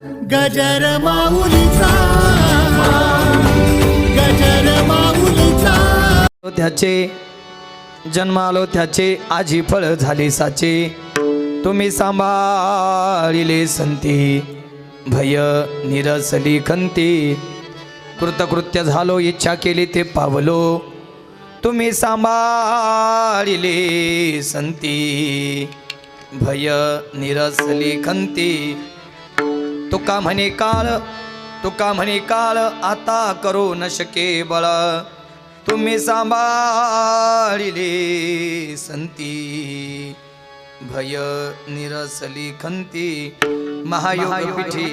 गजर माऊलीचा गजर माऊलीचा त्याचे जन्म आलो त्याचे आजी फळ झाले साचे तुम्ही सांभाळिले संती भय निरसली खंती कृतकृत्य झालो इच्छा केली ते पावलो तुम्ही सांभाळिले संती भय निरसली खंती तुका म्हणे काळ आता करू न शके बळ तुम्ही सांभाळिले संती भय निरसली खंती महायोग पिठी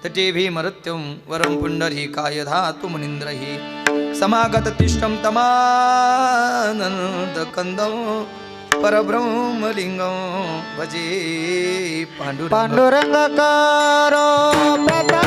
तटे भीमरत्यं वरं पुंडरीकाय धातु मुनीन्द्रहि समागत तिष्ठं तमानंद कंदं परब्रह्मलिंगं भजे पांडुरंगाकारो प्रथम नमना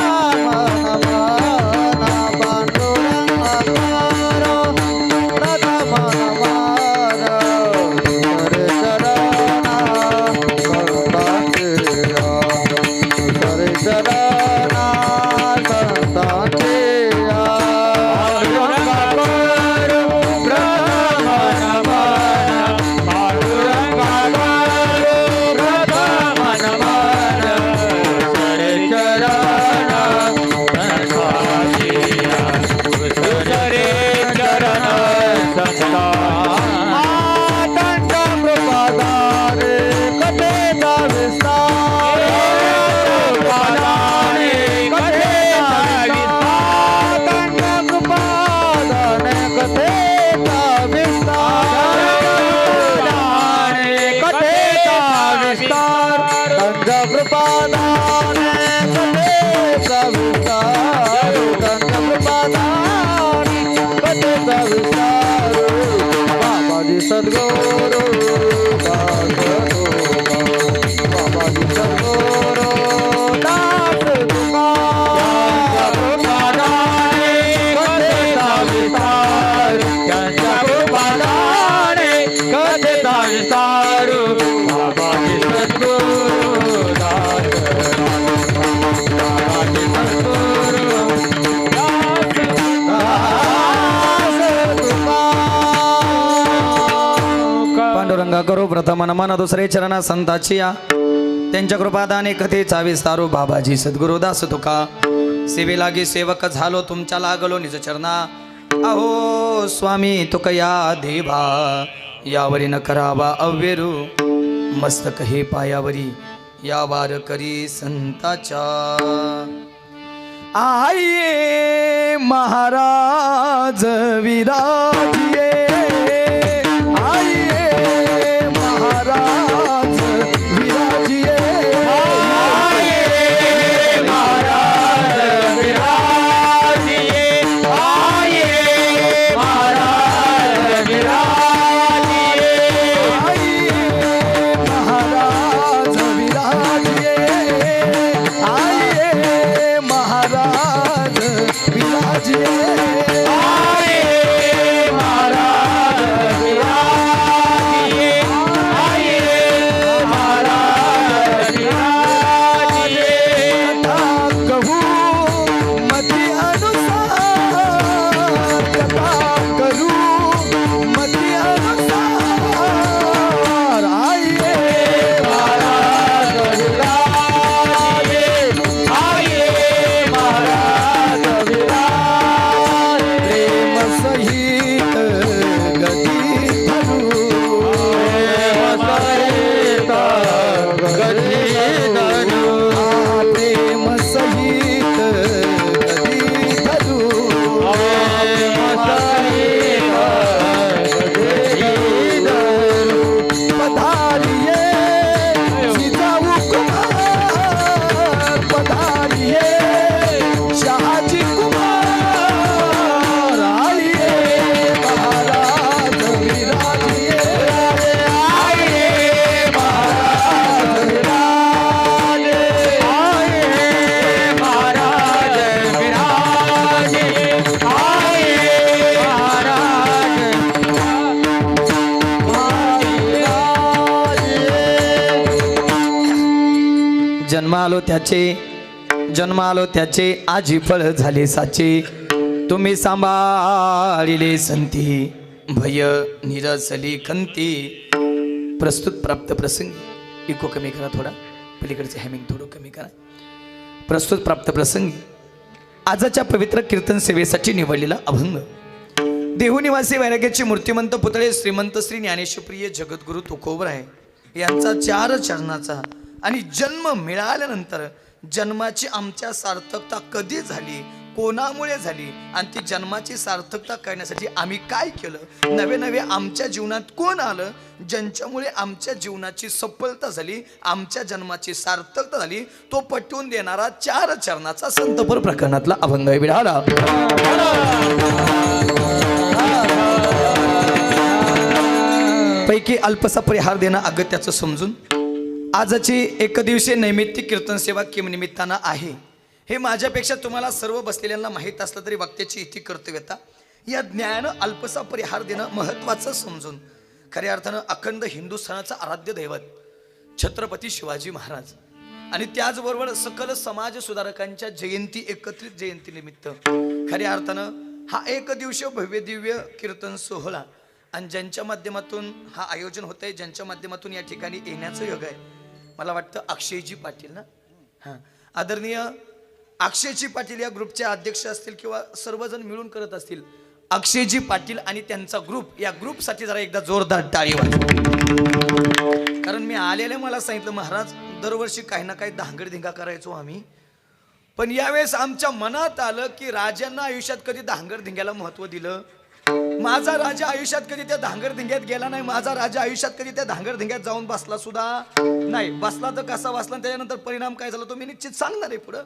पांडुरंगाकारो प्रथम नमना हरे शरणा संतांचे हरे शरणा संतांचे सद्गुरु बाबाजी सद्गुरु दास पांडुरंगा करो प्रथम नमन दुसरे चरण संताची या त्यांच्या कृपादाने कथेचा विस्तारू बाबाजी सद्गुरुदास तुका सेवे लागी सेवक झालो तुमच्या लागलो निज चरणा अहो स्वामी तुका या देवा यावरी न करावा अव्यरू मस्तक हे पायावरी या वार करी संताच्या आये महाराज विराजिये जन्म आलो त्याचे जन्म आलो त्याचे आजी फळ झाले साचे तुम्ही सांभाळिले संती भय निरसली खंती. प्रस्तुत प्राप्त प्रसंगी इको कमी करा थोडा, पलीकडचे हॅमिंग थोडं कमी करा. प्रस्तुत प्राप्त प्रसंगी आजच्या पवित्र कीर्तन सेवेसाठी निवडलेला अभंग देहू निवासी वैराग्याची मूर्तिमंत पुतळे श्रीमंत श्री ज्ञानेश्वप्रिय जगद्गुरु तुकोबराय यांचा 4 चरणाचा आणि जन्म मिळाल्यानंतर जन्माची आमच्या सार्थकता कधी झाली, कोणामुळे झाली आणि ती जन्माची सार्थकता करण्यासाठी आम्ही काय केलं, नवे नवे आमच्या जीवनात कोण आलं, ज्यांच्यामुळे आमच्या जीवनाची सफलता झाली, आमच्या जन्माची सार्थकता झाली, तो पटवून देणारा 4 चरणाचा संतपर प्रकरणातला अभंग विढाला. पैकी अल्पसा परिहार देणं अगत्याचं समजून आजची एकदिवसीय नैमित्तिक कीर्तन सेवा किम निमित्तानं आहे हे माझ्यापेक्षा तुम्हाला सर्व बसलेल्यांना माहीत असलं तरी वक्त्याची इथे कर्तव्यता या ज्ञान अल्पसा परिहार देणं महत्त्वाचं समजून खऱ्या अर्थानं अखंड हिंदुस्थानाचं आराध्य दैवत छत्रपती शिवाजी महाराज आणि त्याचबरोबर सकल समाज सुधारकांच्या जयंती एकत्रित जयंतीनिमित्त खऱ्या अर्थानं हा एक दिवसीय भव्य दिव्य कीर्तन सोहळा आणि ज्यांच्या माध्यमातून हा आयोजन होत आहे, ज्यांच्या माध्यमातून या ठिकाणी येण्याचं योग आहे, मला वाटतं अक्षयजी पाटील ना, हां आदरणीय अक्षयजी पाटील या ग्रुपचे अध्यक्ष असतील किंवा सर्वजण मिळून करत असतील. अक्षयजी पाटील आणि त्यांचा ग्रुप, या ग्रुपसाठी जरा एकदा जोरदार टाळी वाजवा. कारण मी आलेले मला सांगितलं महाराज दरवर्षी काही ना काही धांगडधिंगा करायचो आम्ही, पण यावेळेस आमच्या मनात आलं की राजांना आयुष्यात कधी धांगडधिंग्याला महत्त्व दिलं. माझा राजा आयुष्यात कधी त्या धांगडधिंग्यात गेला नाही, माझा राजा आयुष्यात कधी त्या धांगडधिंग्यात जाऊन बसला सुद्धा नाही. बसला तर कसा बसला, त्याच्यानंतर परिणाम काय झाला तो मी निश्चित सांगणार आहे पुढं.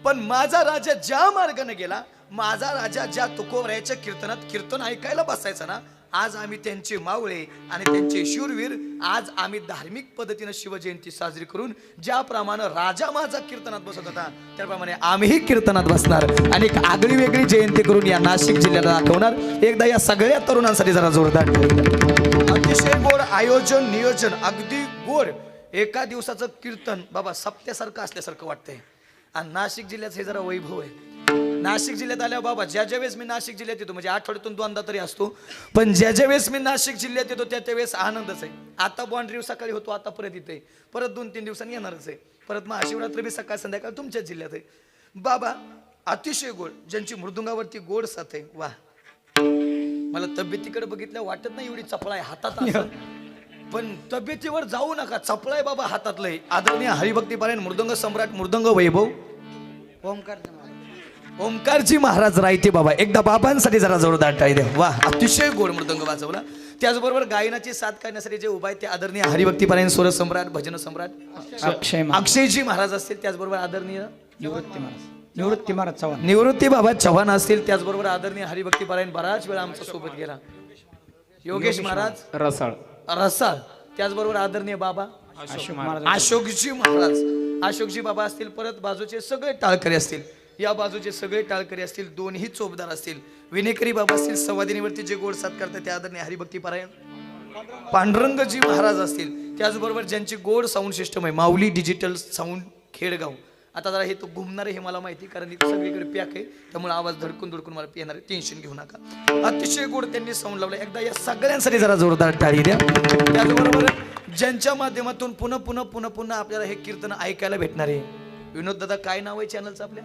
पण माझा राजा ज्या मार्गाने गेला, माझा राजा ज्या तुकोबरायाच्या कीर्तनात कीर्तन ऐकायला बसायचा ना, आज आम्ही त्यांचे मावळे आणि त्यांचे शूरवीर आज आम्ही धार्मिक पद्धतीने शिवजयंती साजरी करून ज्याप्रमाणे राजा माझा कीर्तनात बसत होता त्याप्रमाणे आम्हीही कीर्तनात बसणार आणि एक आगळी वेगळी जयंती करून या नाशिक जिल्ह्याला दाखवणार. एकदा या सगळ्या तरुणांसाठी जरा जोरदार अतिशय गोड आयोजन नियोजन अगदी गोड एका दिवसाचं कीर्तन बाबा सप्त्यासारखं असल्यासारखं वाटतंय. आणि नाशिक जिल्ह्याचं हे जरा वैभव आहे. नाशिक जिल्ह्यात आल्यावर बाबा ज्या वेळेस मी नाशिक जिल्ह्यात येतो म्हणजे आठवड्यातून 2दा तरी असतो, पण ज्या वेळेस मी नाशिक जिल्ह्यात येतो त्या वेळेस आनंदच आहे. आता बॉन्ड्री सकाळी होतो, आता परत इथे परत 2-3 दिवसांनी येणारच आहे. परत महाशिवरात्री बी सकाळ संध्याकाळ तुमच्याच जिल्ह्यात आहे. बाबा अतिशय गोड, ज्यांची मृदुंगावरती गोड साथ आहे. वा मला तब्येतीकडे बघितल्या वाटत नाही एवढी चपळा आहे हातात, पण तब्येतीवर जाऊ नका, चपळा आहे बाबा हातातलंय. आदरणीय हरिभक्ती पारायण मृदंग सम्राट मृदंग वैभव ओंकारजी महाराज रायते बाबा, एकदा बाबांसाठी जरा जोरदार टाळी द्या. वा अतिशय गोड मृदंग वाजवला. त्याचबरोबर गायनाची साथ करण्यासाठी जे उभा आहे ते आदरणीय हरिभक्ती पारायण स्वर सम्राट भजन सम्राट अक्षयजी महाराज असतील. त्याचबरोबर आदरणीय निवृत्ती बाबा चव्हाण असतील. त्याचबरोबर आदरणीय हरिभक्ती पारायण बराच वेळा आमच्या सोबत गेला योगेश महाराज रसाळ. त्याचबरोबर आदरणीय बाबा अशोकजी महाराज अशोकजी बाबा असतील. परत बाजूचे सगळे टाळकरी असतील, या बाजूचे सगळे टाळकरी असतील, दोन्ही चोपदार असतील. विनेकरी बाबा असतील. संवादिनीवरती जे गोड साथ करतात ते आदरणीय हरिभक्ती पारायण पांडुरंगजी महाराज असतील. त्याचबरोबर ज्यांची गोड साऊंड सिस्टम आहे माऊली डिजिटल साऊंड खेडगाव. आता जरा हे तो घुमणार आहे हे मला माहिती, कारण इथे सगळीकडे पॅक आहे त्यामुळे आवाज धडकून धडकून मला येणार आहे, टेन्शन घेऊ नका. अतिशय गोड त्यांनी साऊंड लावला. एकदा या सगळ्यांसाठी जरा जोरदार टाळी द्या. त्याचबरोबर ज्यांच्या माध्यमातून पुन्हा पुन्हा पुन्हा पुन्हा आपल्याला हे कीर्तन ऐकायला भेटणार आहे. विनोद दादा काय नाव आहे चॅनलचं आपल्या?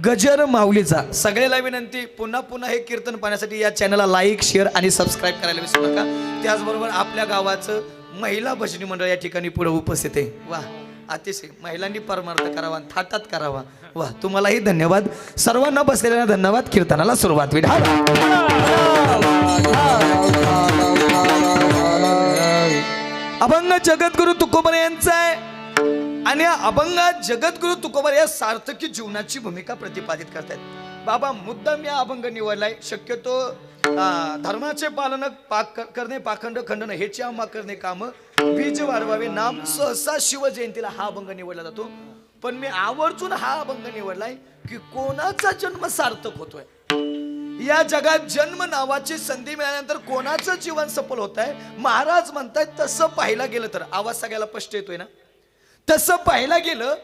गजर माऊलीचा. सगळ्याला विनंती पुन्हा पुन्हा हे कीर्तन पाहण्यासाठी या चॅनलला लाईक शेअर आणि सबस्क्राईब करायला विसरू नका. त्याचबरोबर आपल्या गावाचं महिला भजनी मंडळ या ठिकाणी पुढे उपस्थित आहे. वा अतिशय महिलांनी परमार्थ करावा, थाटात करावा. वा तुम्हालाही धन्यवाद, सर्वांना बसलेल्या धन्यवाद. कीर्तनाला सुरुवात होईल. अभंग जगद्गुरु तुकोबराय यांचा आहे आणि या अभंगात जगद्गुरु तुकोबराय या सार्थकी जीवनाची भूमिका प्रतिपादित करतात. बाबा मुद्दाम या अभंग निवडलाय. शक्यतो धर्माचे पालन करणे पाखंड खंडन हेची आम्हा करणे काम बीज वाढवावे नाम सहसा शिवजयंतीला हा अभंग निवडला जातो. पण मी आवर्जून हा अभंग निवडलाय की कोणाचा जन्म सार्थक होतोय. या जगात जन्म नावाची संधी मिळाल्यानंतर कोणाचं जीवन सफल होत आहे. महाराज म्हणतायत तसं पाहायला गेलं तर आवाज सगळ्याला स्पष्ट येतोय ना, तसं पाहायला गेलं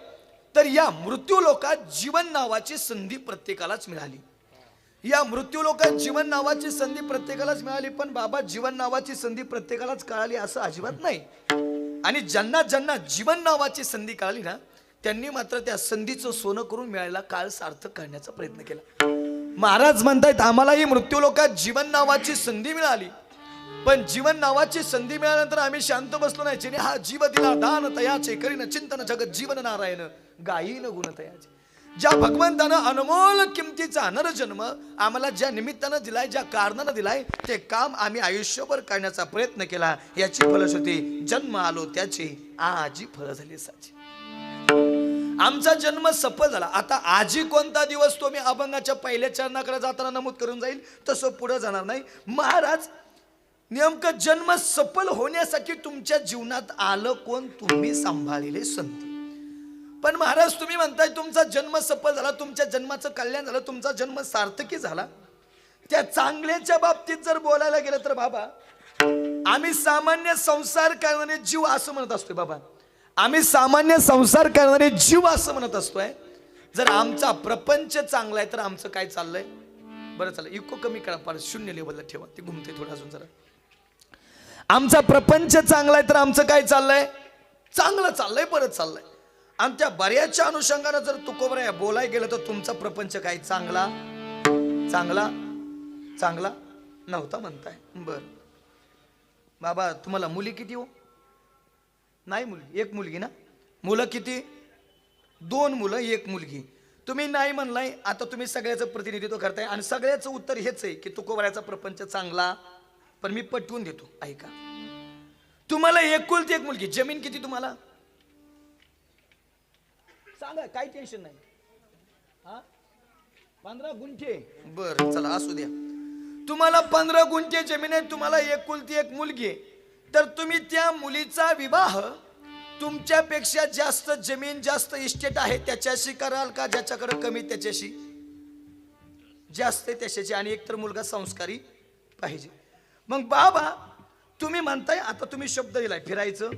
तर या मृत्यू लोकात जीवन नावाची संधी प्रत्येकालाच मिळाली. या मृत्यू लोकात जीवन नावाची संधी प्रत्येकालाच मिळाली. पण बाबा, जीवन नावाची संधी प्रत्येकालाच कळाली असं अजिबात नाही. आणि ज्यांना ज्यांना जीवन नावाची संधी कळाली ना, त्यांनी मात्र त्या संधीचं सोनं करून मिळालेला काळ सार्थक करण्याचा प्रयत्न केला. महाराज म्हणतायत, आम्हाला ही मृत्यू लोकात जीवन नावाची संधी मिळाली, पण जीवन नावाची संधी मिळाल्यानंतर आम्ही शांत बसलो नाही. जिने हा जीव दिला दान तयाचे, करीन चिंतन जगत जीवन नारायण, गायीन गुण तयाचे. ज्या भगवंतानं अनमोल किमतीचा नरजन्म आम्हाला ज्या निमित्तानं दिलाय, ज्या कारणानं दिलाय, ते काम आम्ही आयुष्यभर करण्याचा प्रयत्न केला. याची फलश्रुती जन्म आलो त्याची आजी फळ झाली साची. आमचा जन्म सफल झाला. आता आजी कोणता दिवस तो मी अभंगाच्या पहिल्या चरणाकडे जाताना नमूद करून जाईल, तसं पुढे जाणार नाही. महाराज, नेमकं जन्म सफल होण्यासाठी तुमच्या जीवनात आलं कोण? तुम्ही सांभाळलेले संत. पण महाराज, तुम्ही म्हणताय तुमचा जन्म सफल झाला, तुमच्या जन्माचं कल्याण झालं, तुमचा जन्म सार्थकी झाला. त्या चांगल्याच्या बाबतीत जर बोलायला गेलं तर बाबा, आम्ही सामान्य संसार करणारे जीव असं म्हणत असतोय. बाबा, आम्ही सामान्य संसार करणारे जीव असं म्हणत असतोय. जर आमचा प्रपंच चांगला आहे तर आमचं काय चाललंय? बरं, चला इको कमी करा, फार शून्य लेवलला ठेवा, ते घुमते थोडं अजून जरा. आमचा प्रपंच चांगला आहे तर आमचं काय चाललंय? चांगलं चाललंय, परत चाललंय. आणि त्या बऱ्याचशा अनुषंगानं जर तुकोबऱ्या बोलाय गेलं तर तुमचा प्रपंच काय चांगला चांगला चांगला नव्हता म्हणताय. बर बाबा, तुम्हाला मुली किती हो? नाही मुलगी, एक मुलगी ना. मुलं किती? 2 मुलं 1 मुलगी. तुम्ही नाही म्हणलाय. आता तुम्ही सगळ्याचं प्रतिनिधित्व करताय आणि सगळ्याचं उत्तर हेच आहे की तुकोबऱ्याचा प्रपंच चांगला. पण मी पटवून देतो, ऐका. तुम्हाला एकुलती 1 मुलगी. जमीन किती तुम्हाला सांगा, काही टेन्शन नाही. 15 गुंठे. बर, चला असू द्या. तुम्हाला 15 गुंठे जमीन आहे, तुम्हाला एकुलती 1 मुलगी आहे. तर तुम्ही त्या मुलीचा विवाह तुमच्यापेक्षा जास्त जमीन, जास्त इस्टेट आहे त्याच्याशी कराल का ज्याच्याकडे कमी त्याच्याशी? जास्त आहे त्याच्याशी. आणि एकतर मुलगा संस्कारी पाहिजे. मग बाबा, तुम्ही म्हणताय, आता तुम्ही शब्द दिलाय फिरायचं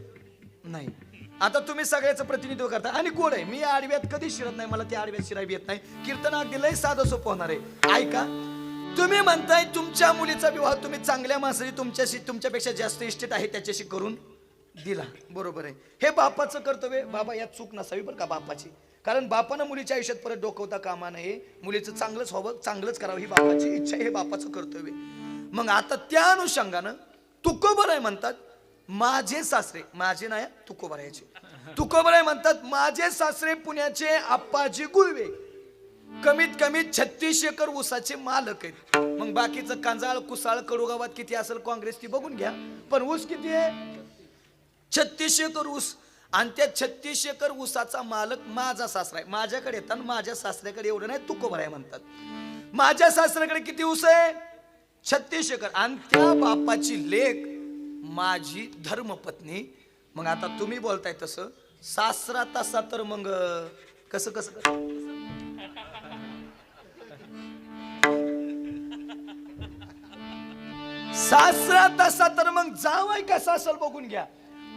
नाही. आता तुम्ही सगळ्याचं प्रतिनिधित्व करता आणि गोड आहे. मी आडव्यात कधी शिरत नाही, मला त्या आडव्यात शिरायला येत नाही. कीर्तन अगदी लय साधं सोपं होणार आहे. ऐका, तुम्ही म्हणताय तुमच्या मुलीचा विवाह तुम्ही चांगल्या माणसाची, तुमच्याशी तुमच्यापेक्षा जास्त इस्टेट आहे त्याच्याशी करून दिला. बरोबर आहे, हे बापाचं कर्तव्य. बाबा, यात चूक नसावी बरं का बापाची. कारण बापानं मुलीच्या आयुष्यात परत डोकवता कामा नये. मुलीचं चांगलंच व्हावं, चांगलंच करावं ही बापाची इच्छा, हे बापाचं कर्तव्य. मग आता त्या अनुषंगानं तुकोबराय म्हणतात माझे सासरे, माझे नाही तुकोबरायचे, तुकोबराय म्हणतात माझे सासरे पुण्याचे आप्पाजी गुळवे कमीत कमी 36 एकर ऊसाचे मालक आहेत. मग बाकीचं कांजाळ कुसाळ कडूगावात किती असेल काँग्रेस ती बघून घ्या. पण ऊस किती आहे? 36 एकर ऊस. आणि त्या 36 एकर ऊसाचा मालक माझा सासरा आहे. माझ्याकडे येतात, माझ्या सासऱ्याकडे एवढं नाही तुकोबराय म्हणतात. माझ्या सासऱ्याकडे किती ऊस आहे? 36 एकर. आणि त्या बापाची लेक माझी धर्मपत्नी. मग आता तुम्ही बोलताय तसं सासरा तसा तर मग कसं कसं सासरा तसा तर मग जावाय कसा असेल बघून घ्या.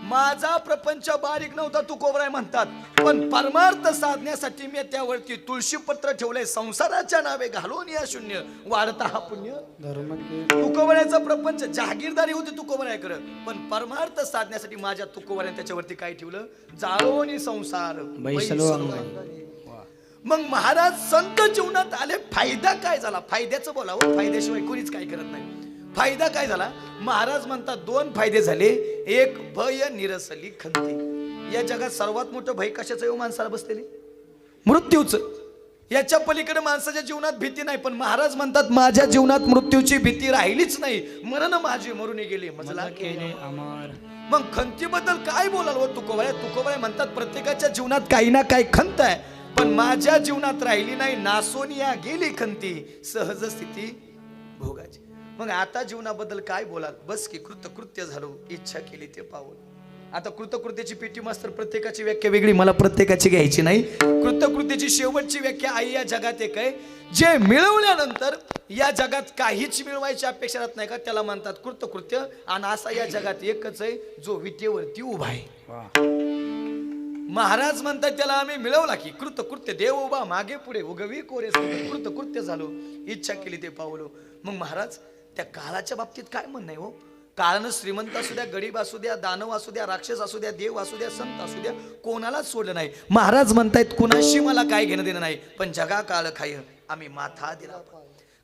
माझा प्रपंच बारीक नव्हता तुकोबराय म्हणतात, पण परमार्थ साधण्यासाठी मी त्यावरती तुळशीपत्र ठेवलंय. संसाराच्या नावे घालून या शून्य वाढता हा पुण्य धर्म. तुकोबरायचा प्रपंच जहागीरदारी होती तुकोबरायकडे, पण परमार्थ साधण्यासाठी माझ्या तुकोबरायने त्याच्यावरती काय ठेवलं? जाळोनी संसार. मग महाराज संत जीवनात आले, फायदा काय झाला? फायद्याचं बोलावं, फायद्याशिवाय कोणीच काय करत नाही. फायदा काय झाला? महाराज म्हणतात 2 फायदे झाले. एक, भय निरसली खंती. या जगात सर्वात मोठं भय कशाचं येऊ माणसाला बसलेले? मृत्यूचं. याच्या पलीकडे माणसाच्या जीवनात भीती नाही. पण महाराज म्हणतात माझ्या जीवनात मृत्यूची भीती राहिलीच नाही. मरण माझे मरूनी गेले मजला केले अमर. मग खंतीबद्दल काय बोलाल तुकोबराय? तुकोबराय म्हणतात प्रत्येकाच्या जीवनात काही ना काही खंत आहे, पण माझ्या जीवनात राहिली नाही. नासोनिया गेली खंती, सहज स्थिती भोगाची. मग आता जीवनाबद्दल काय बोलाल? बस की कृतकृत्य झालो, इच्छा केली ते पावल. आता कृतकृत्याची पेटी मास्तर प्रत्येकाची व्याख्या वेगळी, मला प्रत्येकाची घ्यायची नाही. कृतकृत्याची शेवटची व्याख्या आई या जगात एक आहे, जे मिळवल्यानंतर या जगात काहीच मिळवायची अपेक्षा राहत नाही का, त्याला म्हणतात कृतकृत्य. आणि असा या जगात एकच आहे जो विटेवरती उभा आहे. महाराज म्हणतात त्याला आम्ही मिळवला की कृत्य देव उभा मागे पुढे उगवी कोरे कृत्य झालो इच्छा केली ते पावलो. मग महाराज त्या काळाच्या बाबतीत काय म्हणणं आहे हो? काळानं श्रीमंत असू द्या, गरीब असू द्या, दानव असू द्या, राक्षस असू द्या, देव असू द्या, संत असू द्या, कोणालाच सोडलं नाही. महाराज म्हणतायत कुणाशी मला काय घेणं देणं नाही, पण जगा काळ खाय आम्ही माथा दिला.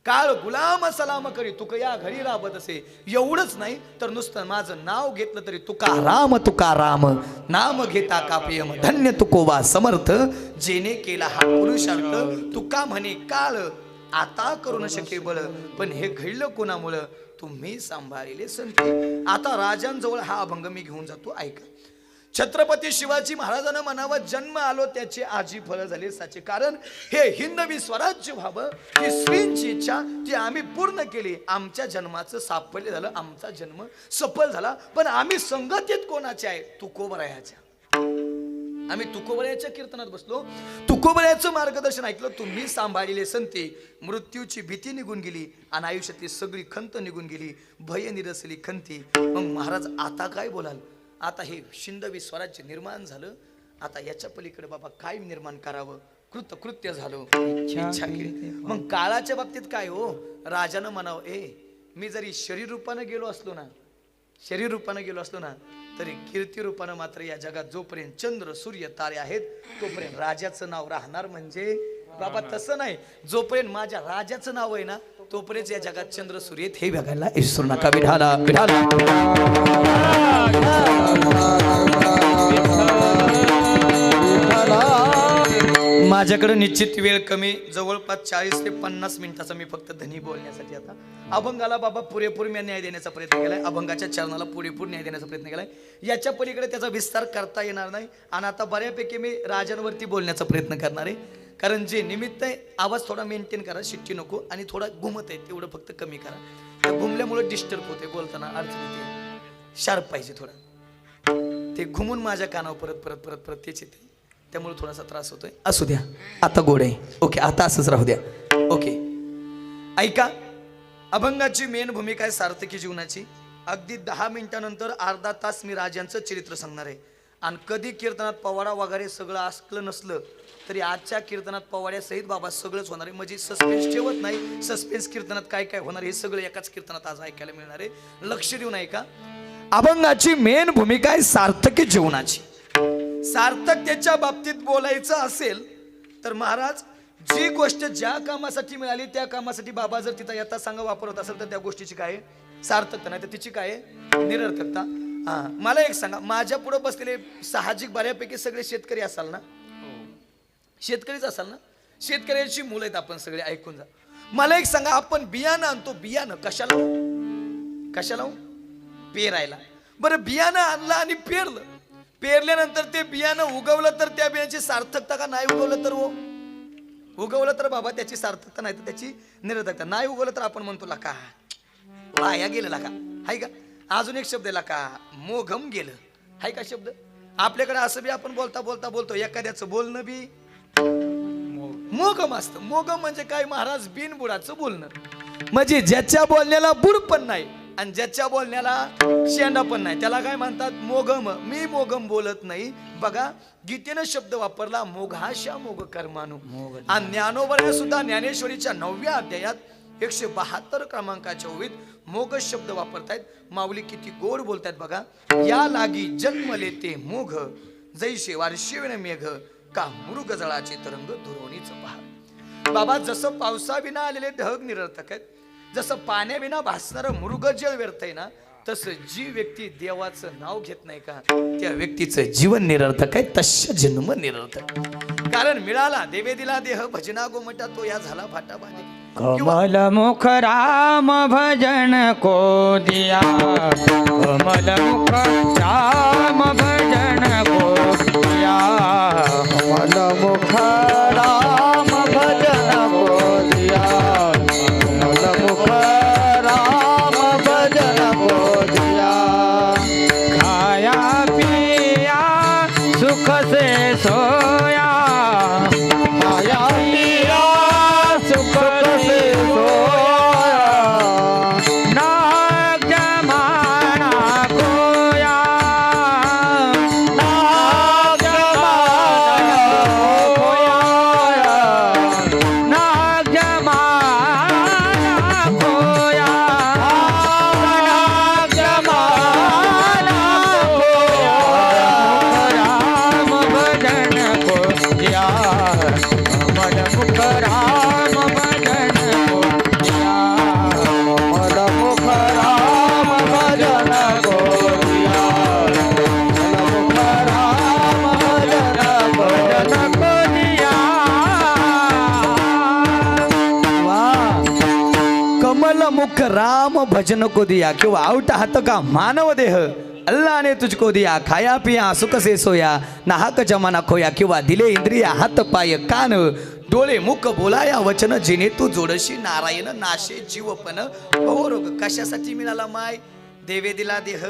काळ गुलाम सलाम करी तुक या घरी राबत असे. एवढंच नाही तर नुसतं माझं नाव घेतलं तरी तुकाराम नाम घेता कापियम धन्य तुकोबा समर्थ जेने केला हा पुरुषार्थ. तुका म्हणे काळ आता करू न शके बळ, पण हे घडलं कोणामुळं तुम्ही सांभाळले संती. आता राजांजवळ हा अभंग मी घेऊन जातो, ऐका. छत्रपती शिवाजी महाराजांना म्हणावं जन्म आलो त्याचे आजी फळ झाले साचे. कारण हे हिंदवी स्वराज्य व्हावं ही श्रींची इच्छा ती आम्ही पूर्ण केली. आमच्या जन्माचं साफल्य झालं, आमचा जन्म सफल झाला. पण आम्ही संगतीत कोणाचे आहे? तुकोबरायाच्या. आम्ही तुकोबरायाच्या कीर्तनात बसलो, तुकोबरायाचं मार्गदर्शन ऐकलं. तुम्ही सांभाळलेले संते. मृत्यूची भीती निघून गेली आणि आयुष्यातली सगळी खंत निघून गेली, भय निरसली खंती. मग महाराज आता काय बोलाल? आता हे शिंदवी स्वराज्य निर्माण झालं, आता याच्या पलीकडे बाबा काय निर्माण करावं? कृत्य झालो इच्छा केली. मग काळाच्या बाबतीत काय हो? राजानं म्हणावं मी जरी शरीर रूपानं गेलो असलो ना तरी कीर्ती रूपानं मात्र या जगात जोपर्यंत चंद्र सूर्य तारे आहेत तोपर्यंत राजाचं नाव राहणार. म्हणजे बाबा तसं नाही, जोपर्यंत माझ्या राजाचं नाव आहे ना तोपर्यंत या जगात चंद्र सूर्य हे बघायला विसरू नका. विठाला विठाला माझ्याकडे निश्चित वेळ कमी, जवळपास 40 ते 50 मिनिटाचा मी फक्त धनी बोलण्यासाठी आता अभंगाला बाबा पुरेपूर मी न्याय देण्याचा प्रयत्न केलाय. अभंगाच्या चरणाला पुरेपूर न्याय देण्याचा प्रयत्न केलाय. याच्या पलीकडे त्याचा विस्तार करता येणार नाही. आणि आता बऱ्यापैकी मी राजांवरती बोलण्याचा प्रयत्न करणार आहे. कारण जे निमित्त आहे आवाज थोडा मेंटेन करा, शिट्टी नको, आणि थोडा घुमत आहे तेवढं फक्त कमी करा. त्या घुमल्यामुळे डिस्टर्ब होते, बोलताना अडचण येते. शार्प पाहिजे थोडा, ते घुमून माझ्या कानावर परत तेच येते, त्यामुळे थोडासा त्रास होतोय. असू द्या, आता गोड आहे. ओके, आता असंच राहू द्या. ओके, ऐका. अभंगाची मेन भूमिका आहे सार्थकी जीवनाची. अगदी 10 मिनिटानंतर अर्धा तास मी राजांचं चरित्र सांगणार आहे. आणि कधी कीर्तनात पवाडा वगैरे सगळं असलं नसलं तरी आजच्या कीर्तनात पवाड्यासहित बाबा सगळंच होणार आहे. म्हणजे सस्पेन्स ठेवत नाही, सस्पेन्स कीर्तनात काय काय होणार हे सगळं एकाच कीर्तनात आज ऐकायला मिळणार आहे. लक्ष देऊन ऐका. अभंगाची मेन भूमिका आहे सार्थकी जीवनाची. सार्थकतेच्या बाबतीत बोलायचं असेल तर महाराज जी गोष्ट ज्या कामासाठी मिळाली त्या कामासाठी बाबा जर तिथं यथा सांगा वापरत असेल तर त्या गोष्टीची काय सार्थकता, नाही तर तिची काय निरर्थकता. मला एक सांगा, माझ्या पुढे बसलेले साहजिक बऱ्यापैकी सगळे शेतकरी असाल ना? शेतकरीच असाल ना? शेतकऱ्याची मुलं आहेत आपण सगळे, ऐकून जा. मला एक सांगा, आपण बियाणं आणतो, बियाणं कशाला पेरायला. बरं, बियाणं आणलं आणि पेरल्यानंतर ते बियाणं उगवलं तर त्या बियाण्याची सार्थकता का? नाही उगवलं तर उगवलं तर बाबा त्याची सार्थकता, नाही तर त्याची निरर्थकता. नाही उगवलं तर आपण म्हणतो लका वाया गेलं, लका हाय का? अजून एक शब्द लका मोघम गेलं, हाय का शब्द? आपल्याकडे असं बी आपण बोलतो एखाद्याचं बोलणं बी मोघम असतं. मोघम म्हणजे काय महाराज? बिनबुडाचं बोलणं. म्हणजे ज्याच्या बोलण्याला बुड पण नाही आणि ज्याच्या बोलण्याला शेंडा पण नाही त्याला काय म्हणतात? मोघम. मी मोघम बोलत नाही. बघा, गीतेनं शब्द वापरला मोघाशा मोघ कर्मानु. आणि ज्ञानोबराया सुद्धा ज्ञानेश्वरीच्या 9व्या अध्यायात 172 क्रमांकाच्या ओळीत मोघ शब्द वापरतायत. माऊली किती गोड बोलतायत बघा. या लागी जन्मले ते मोघ जैसे वार्षिवीन मेघ का मृग जळाचे तरंग धुरोणीच पहा. बाबा, जसं पावसाविना आलेले ढग निरर्थक आहेत, जसं पाण्याविना भासणारं मृगजळ व्यर्थ आहे ना, तसं जी व्यक्ती देवाचं नाव घेत नाही का त्या व्यक्तीचं जीवन निरर्थक आहे, तस्य जन्म निरर्थक. कारण मिळाला देवे दिला देह भजना गोमटा तो या झाला फाटा बांधे. कमल मुख राम भजन को दिया, कमल मुख राम भजन को दिया, कमल मुख राम भजन को दिया, कमल मुख राम भजन को दिया. खाया पिया सुख से सोया, खाया पिया सुख से सोया, नाग जमाना खोया, नाग जमाना मुख राम भजन को दिया किंवा आउट हात का मानव देह अल्लाह ने तुझको दिया खाया पिया सुख से सोया नाहक जमाना खोया किंवा दिले इंद्रिया हात पाय कान डोळे मुख बोलाया वचन जिने तू जोडशी नारायण नाशे जीवपण भवरोग कशासाठी मिळाला माय देवे दिला देह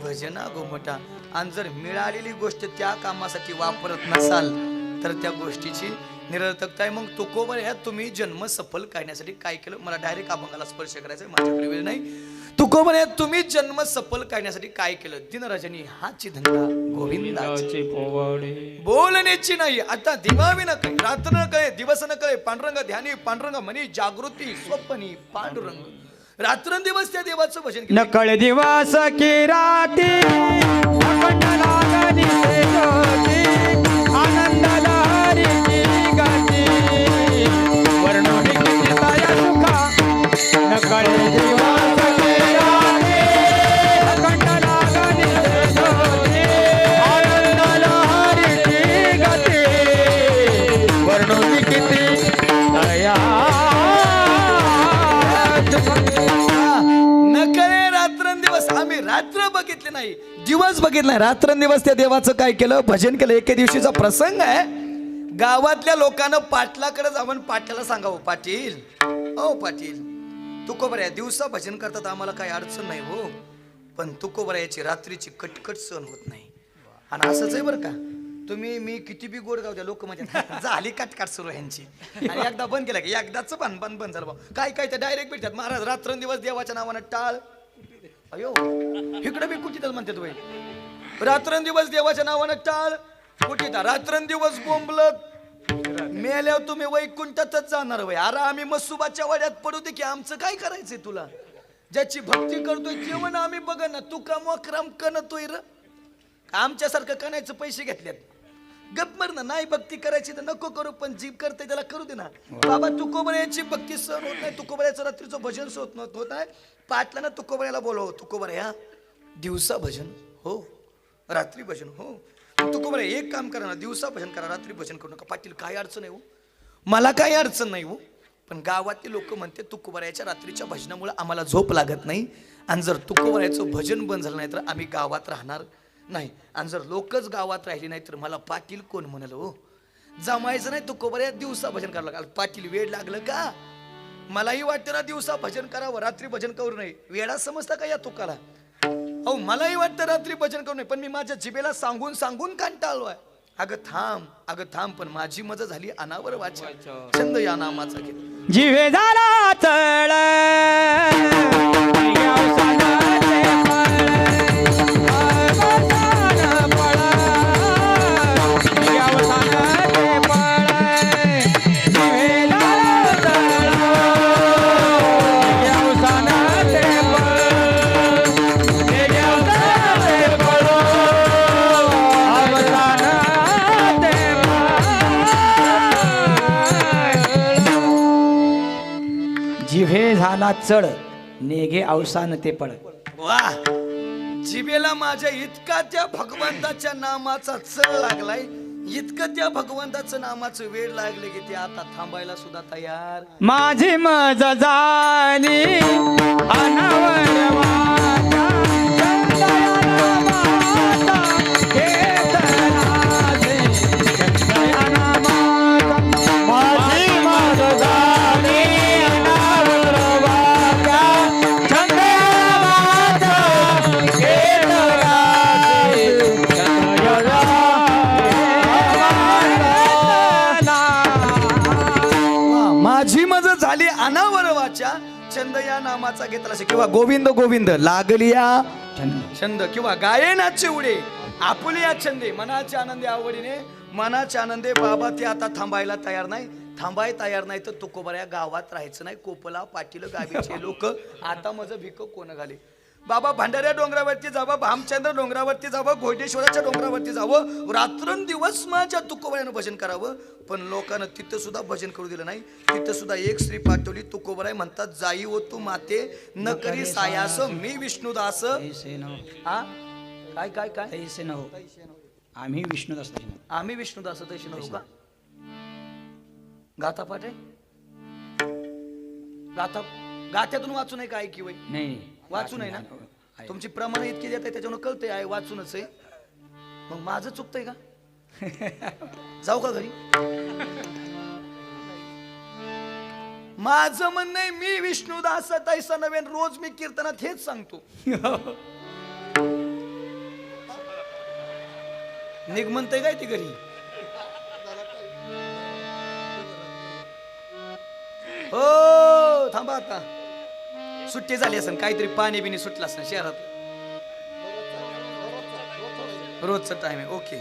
भजना गोमटा आणि जर मिळालेली गोष्ट त्या कामासाठी वापरत नसाल तर त्या गोष्टीची निरर्थकता आहे. मग तुकोबर ह्या तुम्ही जन्म सफल करण्यासाठी काय केलं मला डायरेक्ट अभंगाला स्पर्श करायचा माझ्याकडे वेळ नाही. तुकोबर ह्या तुम्ही जन्म सफल करण्यासाठी काय केलं दिनराजनी हाची धंदा गोविंदाची बोलण्याची नाही आता दिवावी न कळे रात्र न कळे दिवस न कळे पांडुरंग ध्यानी पांडुरंग मनी जागृती स्वप्नी पांडुरंग रात्रंदिवस त्या देवाचं भजन केलं. नकळ दिवस की राती अखंड लागली ते ज्योती आनंद लहरीची गती वर्णोनी किती दया सुखा नकळ दिवस की राती अखंड लागली ते ज्योती आनंद लहरीची गती वर्णोनी किती दया नकळे रात्रंदिवस आम्ही रात्र बघितले नाही दिवस बघितला नाही रात्रंदिवस त्या देवाचं काय केलं भजन केलं. एके दिवशीचा प्रसंग आहे गावातल्या लोकांना पाटलाकडे जाऊन पाटलाला सांगावं पाटील ओ पाटील तुकोबऱ्या दिवसा भजन करतात आम्हाला काही अडचण नाही हो पण तुकोबऱ्याची रात्रीची कटकट सहन होत नाही. आणि असंच आहे बरं का तुम्ही मी किती बी गोड गाव द्या लोक म्हणजे झाली कटकाट सुरू ह्यांची आणि एकदा बंद केला की एकदाच बंद झालं भाऊ काय काय ते डायरेक्ट भेटतात महाराज रात्रंदिवस देवाच्या नावानं टाळ अयो इकडे बी कुठीतच म्हणतात वय रात्रंदिवस देवाच्या नावानं टाळ कुठीत रात्रंदिवस बोंबलत मेल्यावर तुम्ही वैकुंठातच जाणार वय. अरे आम्ही मसुबाच्या वाड्यात पडू दे की आमचं काय करायचंय तुला ज्याची भक्ती करतोय जेवण आम्ही बघ ना तू का मोकराम कणतोय र आमच्यासारखं कणायचं पैसे घेतल्यात गप मर ना नाही भक्ती करायची तर नको करू पण जीव करते त्याला करू दे ना. बाबा तुकोबऱ्याची भक्ती सहन होत नाही तुकोबऱ्याचं रात्रीचं भजन होत नाही पाटलानं तुकोबऱ्याला बोलव तुकोबऱ्या दिवसा भजन हो रात्री भजन हो तुकोबऱ्या एक काम करा ना दिवसा भजन करा रात्री भजन करू नका. पाटील काय अडचण आहे हो मला काही अडचण नाही हो पण गावातले लोक म्हणते तुकोबऱ्याच्या रात्रीच्या भजनामुळे आम्हाला झोप लागत नाही आणि जर तुकोबऱ्याचं भजन बंद झालं नाही तर आम्ही गावात राहणार नाही आणि जर लोकच गावात राहिली नाही तर मला पाटील कोण म्हणाल हो जमायचं नाही तुकोबऱ्या दिवसा भजन करावं लागलं. पाटील वेळ लागलं का मलाही वाटतं ना दिवसा भजन करावं रात्री भजन करू नये वेळा समजता का या तुकाला अहो मलाही वाटतं रात्री भजन करू नये पण मी माझ्या जिभेला सांगून सांगून कंटाळलोय. अगं थांब पण माझी मजा झाली अनावर वाचा छंद या नामाचा घेत जिवे झाला चळ जिव्हे झाला चढ नेगे अवसान ते पळ. वा जिभेला माझ्या इतका त्या भगवंताच्या नामाचा चळ लागलाय इतकं त्या भगवंताचं नामाचं वेळ लागले की ते आता थांबायला सुद्धा तयार. माझी मज झाली अनावर वाचा, चंदया नामाचा घेतला से, चंदया नामाचा. माझी मज झाली अनावर वाचा, चंदया नामाचा घेतला से, चंदया माझी मज झाली अनावर वाचा छंद या नामाचा घेतला असे किंवा गोविंद गोविंद लागलिया छंद किंवा गायनाचे उडे आपुलिया छंदे मनाच्या आनंदे आवडीने मनाच्या आनंदे बाबा ते आता थांबायला तयार नाही तर तुकोबऱ्या गावात राहायचं नाही. कोपला पाटील गावीचे लोक आता माझं भिक कोण घाले. बाबा भांडाऱ्या डोंगरावरती जावं भामचंद्र डोंगरावरती जावं घोडेश्वराच्या डोंगरावरती जावं रात्रंदिवस माझ्या तुकोबऱ्यानं भजन करावं पण लोकांना तिथं सुद्धा भजन करू दिलं नाही. तिथं सुद्धा एक स्त्री पाठवली तुकोबराय म्हणतात जाई हो तू माते न करी सायास मी विष्णुदास. हा काय काय काय तैसे न हो, आम्ही विष्णुदास तैसे न. आम्ही विष्णुदास तैसे न हो का गाथा पाठ आहे गाथा गात्यातून वाचून आहे काय की वय नाही वाचून आहे ना तुमची प्रमाण इतकी देत आहे त्याच्यावर कळतंय आहे वाचूनच आहे मग माझं चुकतंय का जाऊ का घरी माझं म्हणणं आहे मी विष्णुदास तैसा नवेन रोज मी कीर्तनात हेच सांगतो निघ म्हणतंय काय ती घरी हो थांबा आता सुट्टी झाली असेल काहीतरी पाणी बिनी सुटलं असेल शहरात रोजचा टाइम आहे ओके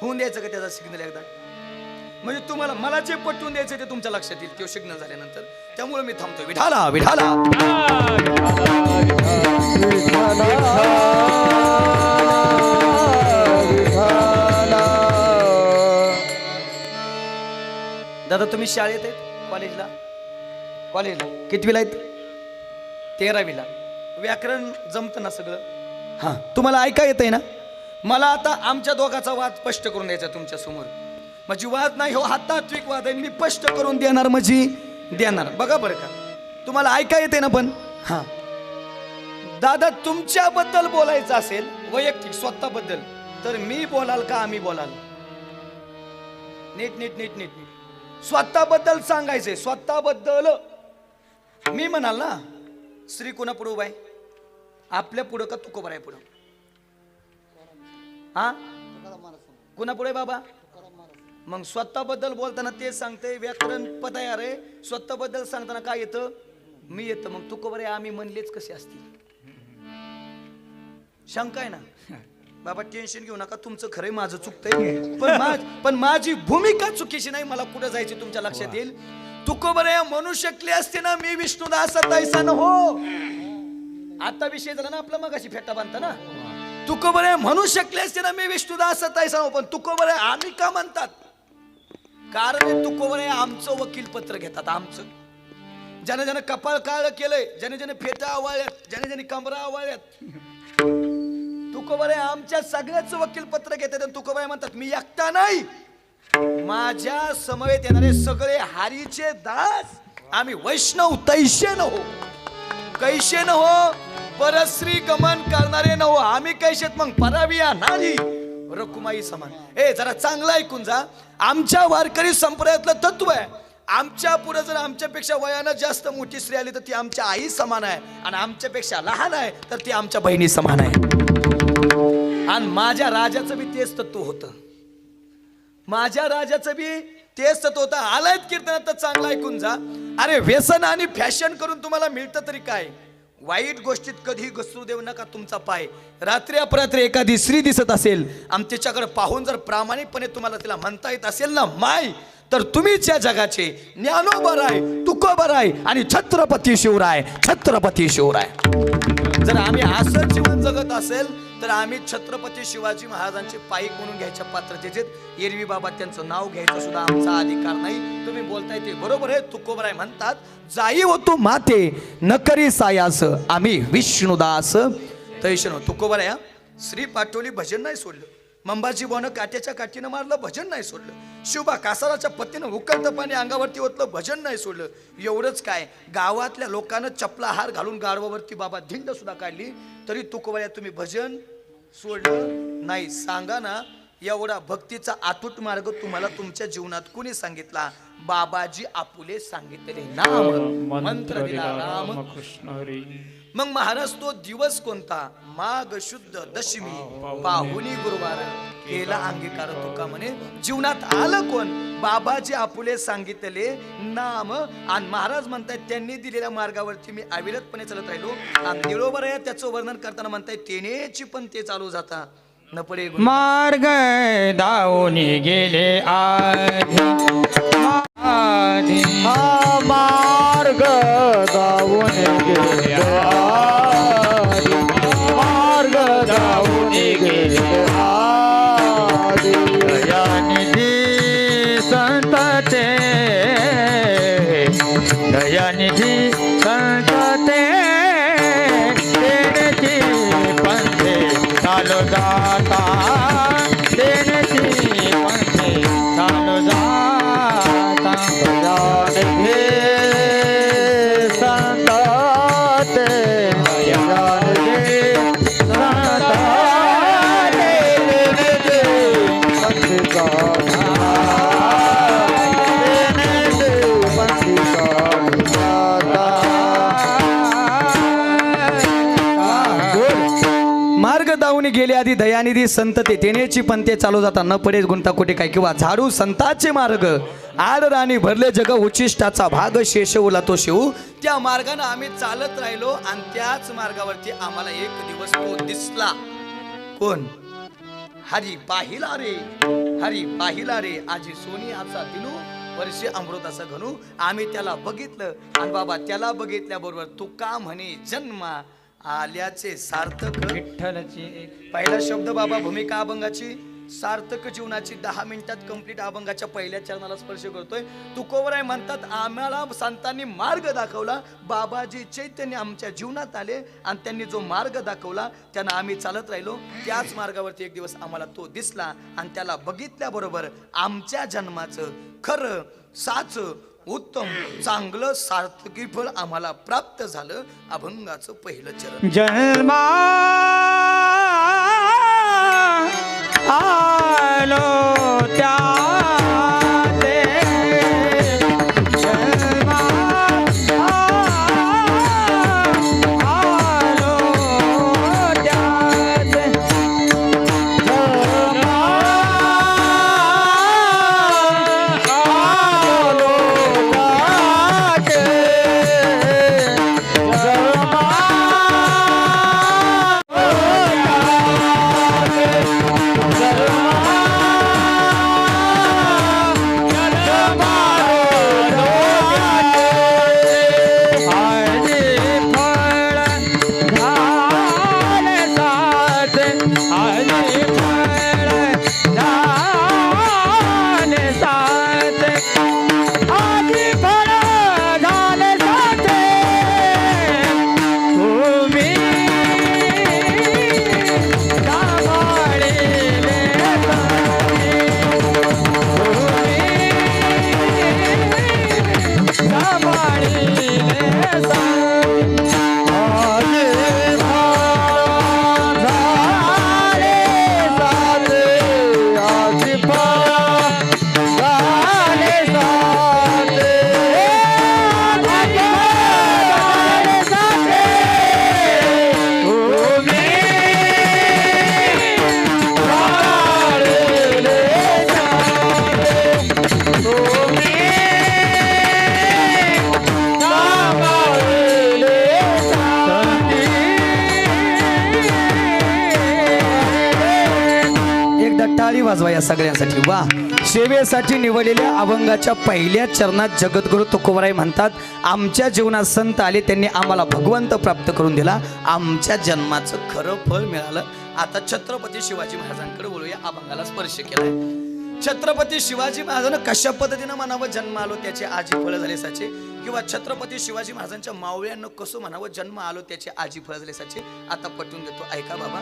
होऊन द्यायचं का त्याचा सिग्नल एकदा म्हणजे तुम्हाला मला जे पटवून द्यायचं ते तुमच्या लक्षात येईल तो सिग्नल झाल्यानंतर त्यामुळे मी थांबतोय विठाला विठाला दादा तुम्ही शाळेत आहेत कॉलेजला कितवीला आहेत 13वीला व्याकरण जमतं ना सगळं हां तुम्हाला ऐका येतंय ना मला आता आमच्या दोघाचा वाद स्पष्ट करून द्यायचा तुमच्या समोर म्हणजे वाद नाही हो हा तात्विक वाद आहे मी स्पष्ट करून देणार म्हणजे देणार बघा बरं का तुम्हाला ऐका येते ना पण हां दादा तुमच्याबद्दल बोलायचं असेल वैयक्तिक स्वतःबद्दल तर मी बोलाल का आम्ही बोलाल नीट नीट नीट नीट नीट स्वतःबद्दल सांगायचंय स्वतःबद्दल मी म्हणाल ना श्री कोणा पुढं उभा आहे आपल्या पुढं का तुकोबर आहे पुढं हा कुणा पुढे बाबा मग स्वतःबद्दल बोलताना ते सांगते व्याकरण पद आहे अरे स्वतःबद्दल सांगताना काय येतं मी येतं मग तुकोबर आहे आम्ही म्हणलेच कसे असतील शंका आहे ना बाबा टेन्शन घेऊ नका तुमचं खरंय माझं चुकतंय पण माझी भूमिका चुकीची नाही मला कुठं जायची तुमच्या लक्षात येईल तुकोबर आहे म्हणू शकले असते ना मी विष्णुदास तैसा न हो आता विषय झाला ना आपला मगाशी फेटा बांधता ना तुकोबर आहे म्हणू शकले असते ना मी विष्णुदास तैसा हो पण तुकोबर आहे आम्ही का म्हणतात कारण तुकोबर आहे आमचं वकील पत्र घेतात आमचं ज्याने ज्याने कपाळ काळ केलंय ज्याने ज्याने फेटा आवळल्यात ज्याने ज्याने कमरा आवळल्यात तुकोबर आहे आमच्या सगळ्याच वकील पत्र घेतात आणि तुकोबर आहे म्हणतात मी एकटा नाही माझ्या समवेत येणारे सगळे हरीचे दास आम्ही वैष्णव तैशे न हो कैशे न हो परश्री गमन करणारे न हो आम्ही कैशेत मग पराविया नाही रकुमाई समान जरा चांगलं ऐकून जा आमच्या वारकरी संप्रदायातलं तत्व आहे आमच्या पुढे जर आमच्यापेक्षा वयानं जास्त मोठी स्त्री आली तर ती आमच्या आई समान आहे आणि आमच्यापेक्षा लहान आहे तर ती आमच्या बहिणी समान आहे आणि माझ्या राजाचं बी तेच तत्व होतं माझ्या राजाचं बी तेच तत्व होतं आलायत कीर्तनात तर चांगलं ऐकून जा अरे व्यसन आणि फॅशन करून तुम्हाला मिळतं तरी काय वाईट गोष्टीत कधी घसरू देऊ नका तुमचा पाय रात्री अपरात्री एखादी स्त्री दिसत असेल आणि तिच्याकडे पाहून जर प्रामाणिकपणे तुम्हाला तिला म्हणता येत असेल ना माय तर तुम्हीच या जगाचे ज्ञानोबराय तुकोबराय आणि छत्रपती शिवराय जर आम्ही असं जीवन जगत असेल तर आम्ही छत्रपती शिवाजी महाराजांचे पायीक म्हणून घ्यायच्या पात्रतेचे एरवी बाबा त्यांचं नाव घ्यायचं सुद्धा आमचा अधिकार नाही तुम्ही बोलताय ते बरोबर आहे तुकोबराय म्हणतात जाई होतो माते न करी सायास आम्ही विष्णुदास तैशन तुकोबराय श्री पाटोली भजन नाही सोडलं मंबाजी बोनं काट्याच्या काठीनं मारलं भजन नाही सोडलं शिवबा कासाराच्या पत्तीनं उकळतं पाणी अंगावरती ओतलं भजन नाही सोडलं एवढंच काय गावातल्या लोकांना चपला हार घालून गाढवावरती बाबा धिंड सुद्धा काढली तरी तुकोबराय तुम्ही भजन सोडलं नाही सांगा ना एवढा भक्तीचा अतूट मार्ग तुम्हाला तुमच्या जीवनात कुणी सांगितला बाबाजी आपुले सांगितलेले नाम मंत्र दिला राम कृष्ण हरी मग महाराज तो दिवस कोणता माघ शुद्ध दशमी पाहुणी गुरुवार केला अंगीकार तुका म्हणे जीवनात आलं कोण बाबाजी आपुले सांगितले नाम आणि महाराज म्हणतायत त्यांनी दिलेल्या मार्गावरती मी अविरतपणे चालत राहिलो आणि निळोबर आहे त्याचं वर्णन करताना म्हणतायत तेनेची पण ते चालू जाता न पडे मार्ग दावणी गेले आधी मार्ग दावून गेले आधी मार्ग दावून गेले आधी दयानिधी संत ते दयानिधी संत ते देण्याची पंथे चालू जाता देण्याची पंथे चालू जाता दयानिधी केले आधी दयानिधी संत ते तेनेची पंते चालू जाता न पडे गुंता कोटे काय किंवा झाडू संताचे मार्ग आड राणी भरले जग उचिष्टाचा भाग शेष ओला तो शिव त्या मार्गाने आम्ही चालत राहिलो आणि त्याच मार्गावरती आम्हाला एक दिवस तो दिसला. कोण? हरी पाहिला रे, हरी पाहिला रे आजी सोनी आचा दिनू वर्षे अमृताचा घनू. आम्ही त्याला बघितलं आणि बाबा त्याला बघितल्याबरोबर तू का म्हणे जन्मा आल्याचे सार्थक. विठ्ठलची पहिला शब्द बाबा भूमिका अभंगाची सार्थक जीवनाची 10 मिनिटात कंप्लीट अभंगाच्या पहिल्या चरणाला स्पर्श करतोय. तुकोबराय म्हणतात आम्हाला संतांनी मार्ग दाखवला. बाबाजी चैतन्य आमच्या जीवनात आले आणि त्यांनी जो मार्ग दाखवला त्यानं आम्ही चालत राहिलो. त्याच मार्गावरती एक दिवस आम्हाला तो दिसला आणि त्याला बघितल्याबरोबर आमच्या जन्माचं खरं साच उत्तम चांगलं सार्थकी फळ आम्हाला प्राप्त झालं. अभंगाचं पहिलं चरण. जन्मा आलो त्या वाजवा या सगळ्यांसाठी. वा. सेवेसाठी निवडलेल्या अभंगाच्या पहिल्या चरणात जगद्गुरु तुकोबराय म्हणतात आमच्या जीवनात संत आले त्यांनी आम्हाला भगवंत प्राप्त करून दिला. आमच्या जन्माचं खरं फळ मिळालं. आता छत्रपती शिवाजी महाराजांकडे बोलूया. अभंगाला स्पर्श केलाय. छत्रपती शिवाजी महाराजांना कशा पद्धतीनं म्हणावं जन्म आलो त्याचे आजी फळ झाले साचे किंवा छत्रपती शिवाजी महाराजांच्या मावळ्यांना कसं म्हणावं जन्म आलो त्याचे आजी फळ झाले साचे. आता पटवून देतो ऐका बाबा.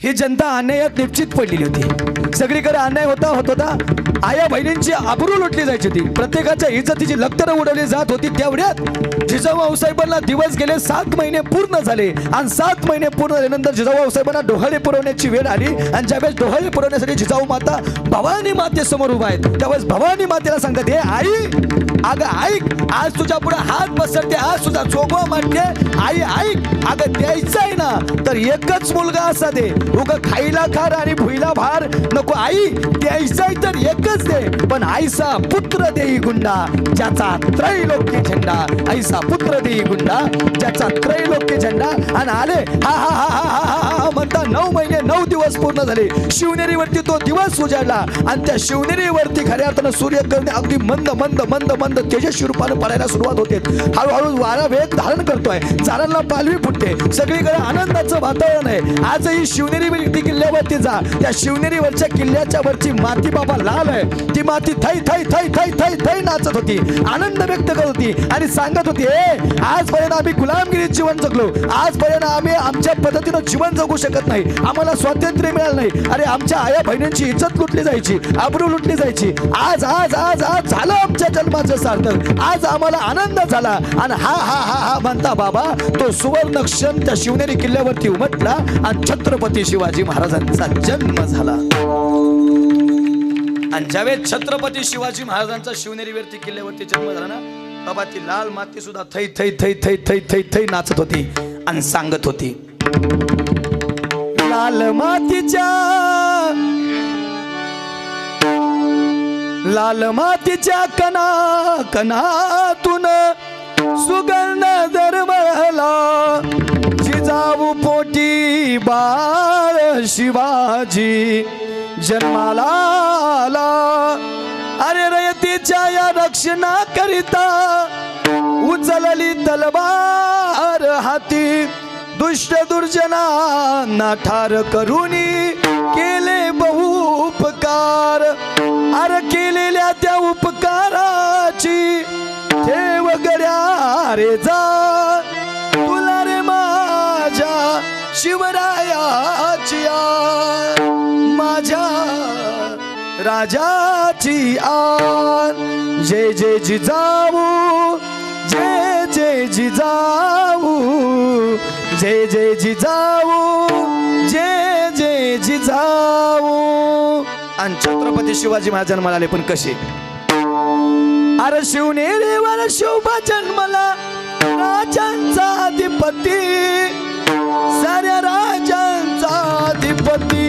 ही जनता अन्यायात निश्चित पडलेली होती. सगळीकडे अन्याय होत होता. आया बहिणींची आबरू लुटली जायची होती. प्रत्येकाच्या इज्जतीची लक्तरं उडवली जात होती. तेवढ्यात जिजाऊ साहेबांना दिवस गेले 7 महिने पूर्ण झाले आणि 7 महिने पूर्ण झाल्यानंतर जिजाऊ साहेबांना डोहाळे पुरवण्याची वेळ आली आणि ज्यावेळेस डोहाळे पुरवण्यासाठी जिजाऊ माता भवानी मातेसमोर उभा आहेत त्यावेळेस भवानी मातेला सांगतात हे आई अगं ऐक आज तुझ्या पुढे हात पसरते आज तुझा चोगवा मांडते आई ऐक अगं द्यायचं आहे ना तर एकच मुलगा असा दे उगा खाईला खार आणि भुईला भार नको आई द्यायचं आहे तर एकच दे पण आईसा पुत्र देई गुंडा ज्याचा त्रैलोक्य झेंडा आईसा पुत्र देई गुंडा ज्याचा त्रैलोक्य झेंडा आणि आले हा हा हा हा हा हा म्हणता 9 महिने 9 दिवस पूर्ण झाले. शिवनेरीवरती तो दिवस उजाडला आणि त्या शिवनेरीवरती खऱ्या अर्थानं सूर्यकिरणे अगदी मंद मंद मंद मंद तेजस्वी रूपाने पडायला सुरुवात होते. हळूहळू वारा वेग धारण करतोय. झाडांना पालवी फुटते. सगळीकडे आनंदाचं वातावरण आहे. आजही शिवनेरी किल्ल्यावरती जा त्या शिवनेरीवरच्या किल्ल्याच्या वरची माती बाबा लाल आहे. ती माती थै थै थै थै थै थै नाचत होती आनंद व्यक्त करत होती आणि सांगत होती आजपर्यंत आम्ही गुलामगिरीत जीवन जगलो आजपर्यंत आम्ही आमच्या पद्धतीनं जीवन जगू शकत नाही आम्हाला स्वातंत्र्य मिळालं नाही. अरे आमच्या आया बहिणींची इज्जत लुटली जायची आबरू लुटली जायची. आज आज आज आज झालं आमच्या जन्माचं सार्थक. आज आम्हाला आनंद झाला आणि हा हा हा हा म्हणता बाबा तो सुवर्ण क्षण त्या शिवनेरी किल्ल्यावरती उमटला आणि छत्रपती शिवाजी महाराजांचा जन्म झाला. आणि ज्यावेळेस छत्रपती शिवाजी महाराजांचा शिवनेरीवरती किल्ल्यावरती जन्म झाला ना बाबा ती लाल माती सुद्धा थै थै थै थै थै थै थै नाचत होती आणि सांगत होती लाल मातीच्या कणा कणातून सुगंध दरवळला जिजाऊ पोटी बाळ शिवाजी जन्माला आला. अरे रयतेच्या या रक्षणा करिता उचलली तलवार हाती दुष्ट दुर्जनांना ठार करूनी केले बहु उपकार. अरे केलेल्या त्या उपकाराची ठेव गड्या रे जा तुला रे माझ्या शिवरायाची आन माझ्या राजाची आन. जय जय जिजाऊ जय जय जिजाऊ जय जय जिजाऊ जय जय जिजाऊ. आणि छत्रपती शिवाजी महाराज जन्माला आले पण कसे. अरे शिवनेरीवर शोभा जन्मला राजांचा अधिपती साऱ्या राजांचा अधिपती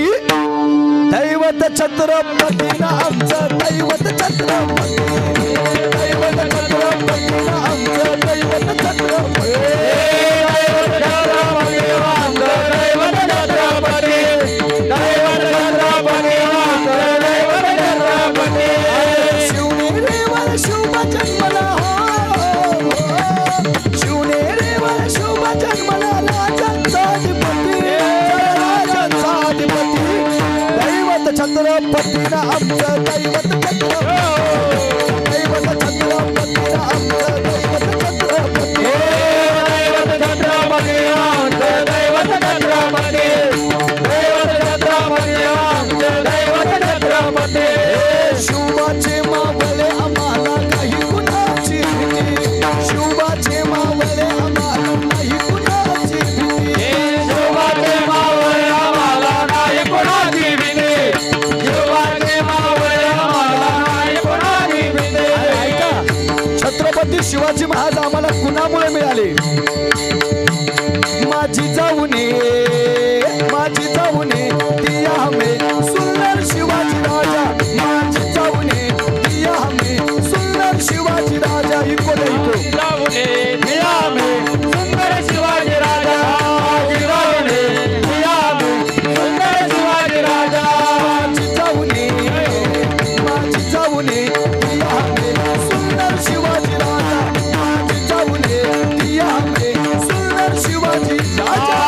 दैवत छत्रपती ना आमचं दैवत छत्रपती दैवत छत्रपती ना आमचं दैवत छत्रपती शिवनेरीवर शोभा जन्मला शिवनेरीवर शोभा जन्मला राजांचा अधिपती दैवत छत्रपती ना आमचं दैवत छत्रपती दैवत छत्रपती ना आमचं दैवत छत्रपती दैवत छत्रपती आमचं दैवत छत्रपती दैवत छत्रपती आमचं दैवत छत्रपती. शिवाचे मावळे आम्हाला काही कुणाची भीती शिवाचे मावळे आम्हाला नाही कुणाची भीती शिवाचे मावळे आम्हाला नाही कुणाची भीती शिवाचे मावळे आम्हाला नाही कुणाची भीती. ऐका छत्रपती शिवाजी महाराज आम्हाला कुणामुळे मिळाले. माझी जाऊने दिया हमें सुंदर शिवाजी राजा माझी जाऊने दिया हमें सुंदर शिवाजी राजा. इको जाऊने दिया हमें सुंदर शिवाजी राजा माझी जाऊने दिया हमें सुंदर शिवाजी राजा माझी जाऊने दिया हमें सुंदर शिवाजी राजा माझी जाऊने दिया हमें सुंदर शिवाजी राजा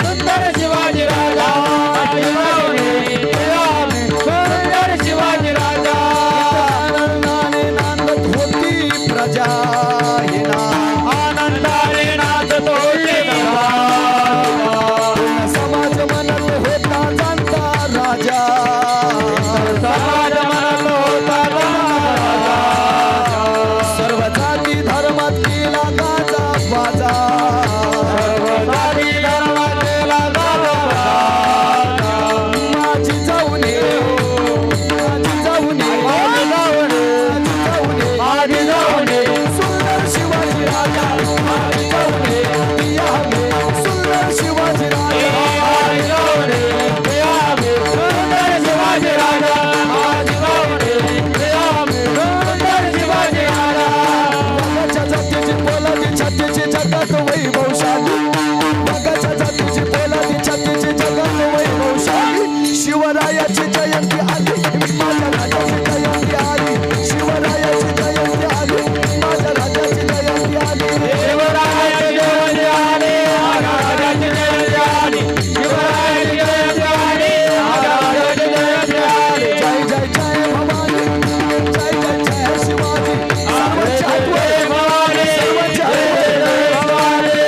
सुंदर शिवाजी राजा सुंदर शिवाजी राजा. आनंदाने नांदत होती प्रजा हे ना आनंदाने नांदत होती समाज म्हणत होता जाणता राजा समाज म्हणत होता राजा सर्व जाती धर्मात केला गाजा बाजा सर्व जाती धर्मात केला गाजा माझी जाऊने सुंदर शिवाजी राजा माझी जाऊने दिया हमें सुंदर शिवाजी राजा माझी जाऊने दिया हमें सुंदर शिवाजी राजा माझी जाऊने दिया हमें सुंदर शिवाजी राजा. मगाच्या जातीची पोलादी छातीची जगात वैभवशाली मगाच्या जातीची पोलादी छातीची जगात वैभवशाली शिवरायाची जयंती आली माझ्या राजाची जयंती आली शिवरायाची जयंती आली माझ्या राजाची जयंती आली शिवरायाची जयंती आली माझ्या राजाची जयंती आली शिवरायाची जयंती आली माझ्या राजाची जयंती आली. जय जय जय भवानी जय जय जय शिवाजी सर्वच्या भवानी सर्वच्या भवानी.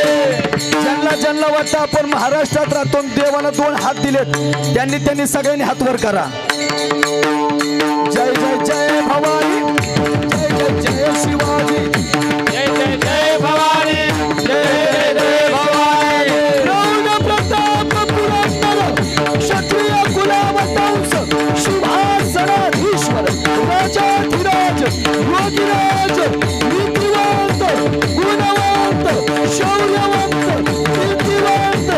ज्यांना वाटतं आपण महाराष्ट्रात राहतो देवाला 2 हात दिलेत त्यांनी सगळ्यांनी हात वर करा. जय जय जय भवानी जय जय जय शिवाजी जय जय जय भवानी जय जय जय भवानी. रावण प्रताप पुरंदर क्षत्रिय कुलावतांस सिंहासनाधीश्वर राजाधिराज योगिराज नीतिवंत गुणवंत शौर्यवंत कीर्तिवंत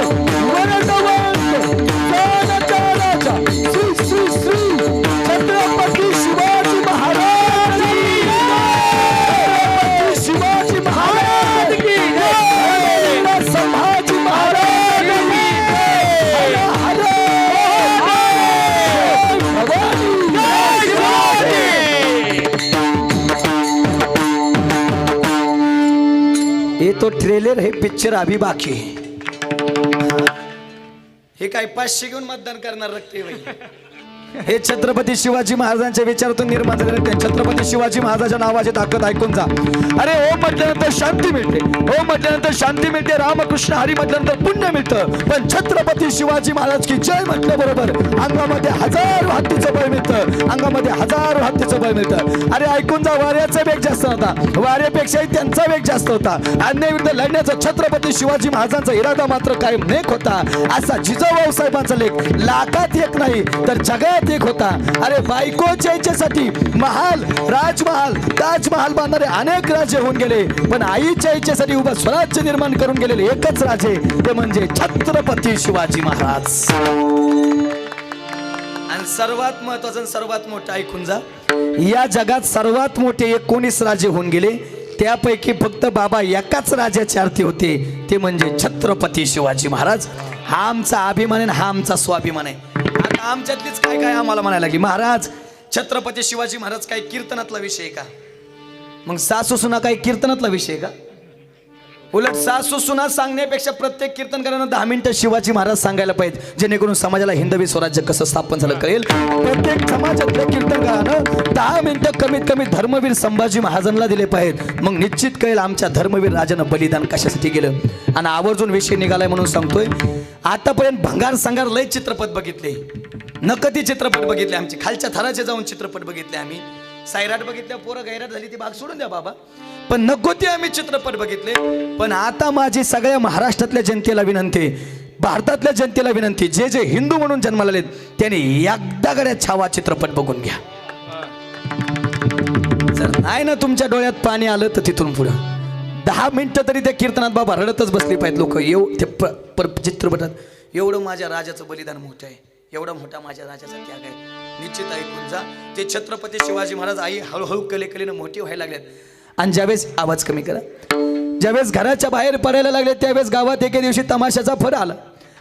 तो ट्रेलर हे पिक्चर अभी बाकी है. हे काय 500 घेऊन मतदान करणार रक्ते बाई. हे छत्रपती शिवाजी महाराजांच्या विचारातून निर्माण झालेले ते छत्रपती शिवाजी महाराजांच्या नावाची ताकद ऐकून जा. अरे हो म्हटल्यानंतर शांती मिळते, हो म्हटल्यानंतर शांती मिळते, रामकृष्ण हरी म्हटल्यानंतर पुण्य मिळतं. पण छत्रपती शिवाजी महाराज की जय म्हटल्याबरोबर अंगामध्ये हजारो हत्तीचं बळ मिळतं, अंगामध्ये हजारो हत्तीचं बळ मिळतं. अरे ऐकून जा, वाऱ्याचा वेग जास्त होता, वाऱ्यापेक्षाही त्यांचा वेग जास्त होता. अन्यायाविरुद्ध लढण्याचा छत्रपती शिवाजी महाराजांचा इरादा मात्र कायम नेक होता. असा जिजाऊ साहेबांचा लेख लाखात एक नाही तर जगात एक होता. अरे बायकोच्या इच्छेसाठी महाल, राजमहाल, ताजमहाल बांधणारे अनेक राजे होऊन गेले, पण आईच्या इच्छेसाठी उभं स्वराज्य निर्माण करून गेलेले एकच राजे ते म्हणजे छत्रपती शिवाजी महाराज. आणि सर्वात महत्वाचं, सर्वात मोठं ऐकून जा, या जगात सर्वात मोठे 19 राजे होऊन गेले, त्यापैकी फक्त बाबा एकाच राजाची आरती होते, ते म्हणजे छत्रपती शिवाजी महाराज. हा आमचा अभिमान आहे, हा आमचा स्वाभिमान आहे. आता आमच्यातलीच काय काय आम्हाला म्हणायला लागली, महाराज छत्रपती शिवाजी महाराज काय कीर्तनातला विषय का? मग सासू सुना काय कीर्तनातला विषय का? उलट सासू सुना सांगण्यापेक्षा प्रत्येक कीर्तनकारानं 10 मिनिटं शिवाजी महाराज सांगायला पाहिजे, जेणेकरून समाजाला हिंदवी स्वराज्य कसं स्थापन झालं कळेल. प्रत्येक समाजातल्या कीर्तनकारानं 10 मिनिटं कमीत कमी धर्मवीर संभाजी महाराजांना दिले पाहिजेत. मग निश्चित कळेल आमच्या धर्मवीर राजानं बलिदान कशासाठी केलं. आणि आवर्जून विषय निघालाय म्हणून सांगतोय, आतापर्यंत भंगार संगार लय चित्रपट बघितले, नकती चित्रपट बघितले, आमचे खालच्या थराचे जाऊन चित्रपट बघितले आम्ही. सायराट बघितल्या, पोरं गैराट झाली ती भाग सोडून द्या बाबा, पण नको ते आम्ही चित्रपट बघितले. पण आता माझी सगळ्या महाराष्ट्रातल्या जनतेला विनंती, भारतातल्या जनतेला विनंती, जे जे हिंदू म्हणून जन्माला आलेत त्यांनी एकदा गड्या छावा चित्रपट बघून घ्या. जर नाही ना तुमच्या डोळ्यात पाणी आलं तर तिथून पुढं 10 मिनिटं तरी त्या कीर्तनात बाबा रडतच बसली पाहिजे लोक. चित्रपटात एवढं माझ्या राजाचं बलिदान मोठं आहे, एवढा मोठा माझ्या राजाचा त्याग आहे. निश्चित ऐकून जा, ते छत्रपती शिवाजी महाराज आई हळूहळू कलेकलेनं मोठी व्हायला लागल्यात. आणि ज्यावेळेस आवाज कमी करा, ज्यावेळेस घराच्या बाहेर पडायला लागले त्यावेळेस गावात एके दिवशी तमाशाचा फड आला.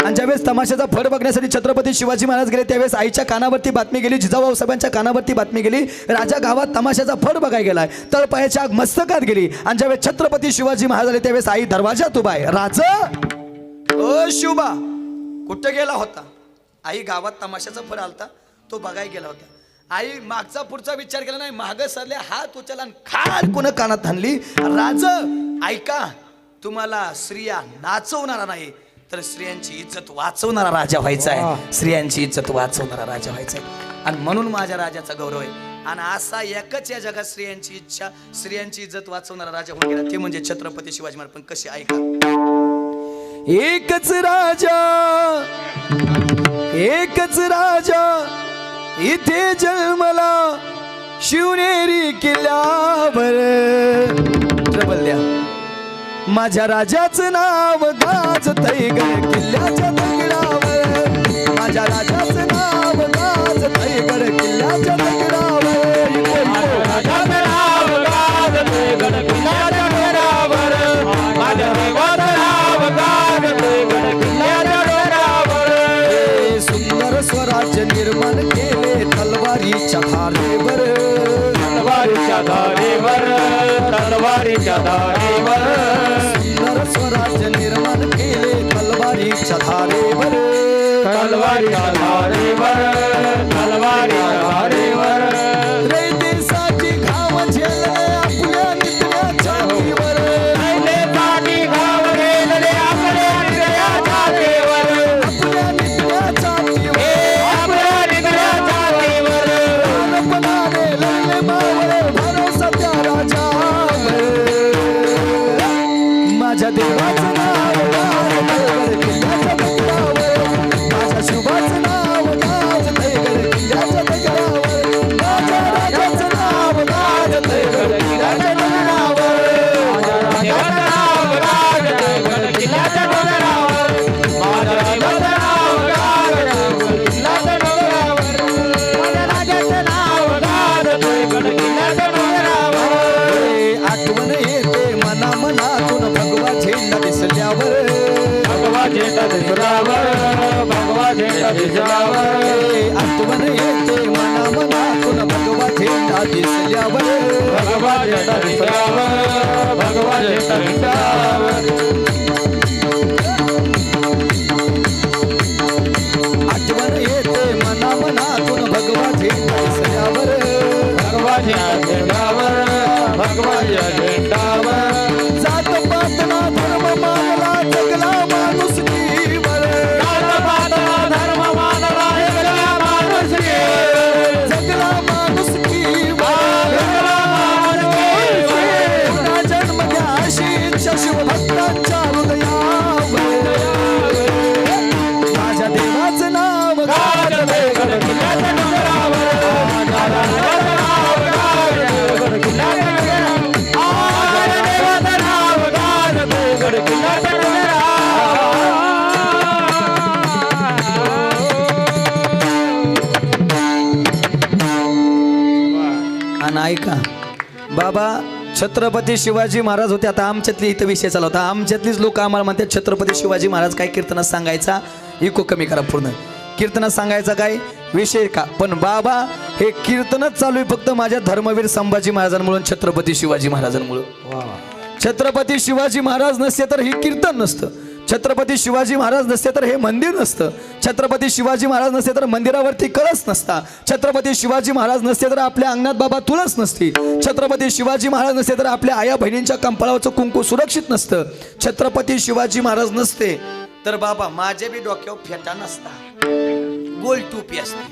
आणि ज्यावेळेस तमाशाचा फड बघण्यासाठी छत्रपती शिवाजी महाराज गेले त्यावेळेस आईच्या कानावरती बातमी गेली, जिजाऊ साहेबांच्या कानावरती बातमी गेली, राजा गावात तमाशाचा फड बघायला गेलाय. तर पायाच्या आग मस्तकात गेली. आणि ज्यावेळेस छत्रपती शिवाजी महाराज आले त्यावेळेस आई दरवाजात उभा आहे. राजा ओ शिवबा कुठं गेला होता? आई गावात तमाशाचा फड आलता तो बघायला गेला होता. आई मागचा पुढचा विचार केला नाही, माग सरले हात उचलला आणि खाड कोण कानात आणली. राज ऐका, तुम्हाला स्त्रिया नाचवणारा नाही तर स्त्रियांची इज्जत वाचवणारा राजा व्हायचा आहे, स्त्रियांची इज्जत वाचवणारा राजा व्हायचा आहे. आणि म्हणून माझ्या राजाचा गौरव आहे. आणि असा एकच या जगात स्त्रियांची इच्छा, स्त्रियांची इज्जत वाचवणारा राजा होऊन गेला, ते म्हणजे छत्रपती शिवाजी महाराज. पण कसे ऐका, एकच राजा इथे जन्मला शिवनेरी किल्ल्यावर. ट्रबल द्या. माझ्या राजाचं नाव गाजतंय ग किल्ल्याच्या दगडावर, माझ्या राजाचं नाव गाजतंय ग किल्ल्याच्या दगडावर. राजाचं नाव गाजतंय गड किल्ल्याच्या डोंगरावर, माझ्या देवाचं नाव गाजतंय गड किल्ल्याच्या डोंगरावर. सुंदर स्वराज्य निर्माण केले तलवारीच्या धारेवर, तलवारीच्या धारेवर, तलवारीच्या धारेवर. सुंदर स्वराज्य निर्माण केले तलवारीच्या धारेवर, तलवारीच्या धारेवर, तलवारीच्या धारेवर. रे देशाची घाव झेलले आपल्या नितल्या छातीवर, देशाची घाव झेलले आपल्या नितल्या छातीवर, आपल्या नितल्या छातीवर, आपल्या नितल्या छातीवर. लहानपणाने लढले मावळे भरोसा त्या राजावर. माझ्या देवाचं नाव गाजतंय किल्ल्याच्या दगडावर, माझ्या शिवाचं नाव गाजतंय वाघबाई झेंडावर जात पातना धर्म मानला जगला माणुसकीवर धर्म मानला जगला माणुसकीवर जगला माणुसकीवर पुन्हा जन्म घ्या अशी इच्छा शिवभक्तांच्या हृदयावर माझ्या देवाचं नाव गाजते गडकिल्ल्याच्या डोंगरावर आणि ऐका बाबा छत्रपती शिवाजी महाराज होते. आता आमच्यातली इथं विषय चालू होता. आमच्यातलीच लोक आम्हाला म्हणतात छत्रपती शिवाजी महाराज काय कीर्तनात सांगायचा इको कमी करा पूर्ण कीर्तनात सांगायचा काय विषय का. पण बाबा हे कीर्तनच चालू आहे फक्त माझ्या धर्मवीर संभाजी महाराजांमुळे छत्रपती शिवाजी महाराजांमुळे. छत्रपती शिवाजी महाराज नसते तर हे कीर्तन नसतं. छत्रपती शिवाजी महाराज नसते तर हे मंदिर नसतं. छत्रपती शिवाजी महाराज नसते तर मंदिरावरती कळस नसता. छत्रपती शिवाजी महाराज नसते तर आपल्या अंगणात बाबा तुळस नसती. छत्रपती शिवाजी महाराज नसते तर आपल्या आया बहिणींच्या कंपाळावरचं कुंकू सुरक्षित नसतं. छत्रपती शिवाजी महाराज नसते तर बाबा माझ्या बी डोक्यावर फेटा नसता, गोल टोपी असते.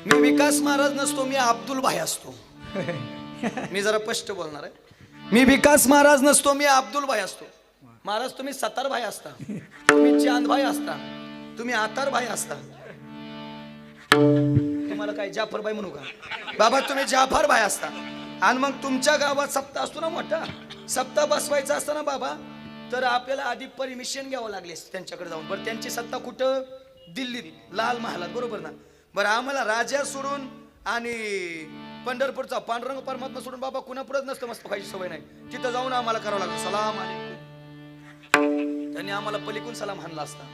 मी विकास महाराज नसतो, मी अब्दुल भाई असतो. मी जरा स्पष्ट बोलणार आहे. मी विकास महाराज नसतो, मी अब्दुल भाई असतो. महाराज तुम्ही सतार भाई असता, तुम्ही चांद भाई असता, तुम्ही आतार भाई असता. तुम्हाला काय जाफर भाई म्हणू का बाबा, तुम्ही जाफर भाई असता. आणि मग तुमच्या गावात सप्ताह असतो ना मोठा, सप्ताह बसवायचा असता ना बाबा, तर आपल्याला आधी परमिशन घ्यावं लागले त्यांच्याकडे जाऊन. बरं त्यांची सत्ता कुठं, दिल्लीत लाल महालात, बरोबर ना. बरं आम्हाला राजा सोडून आणि पंढरपूरचा पांडुरंग परमात्मा सोडून बाबा कुणापुढेच नसतं मस्त खायची सवय नाही. तिथं जाऊन आम्हाला करावं लागतं सलाम अलैकुम. त्यांनी आम्हाला पलीकडून सलाम हाणला असता.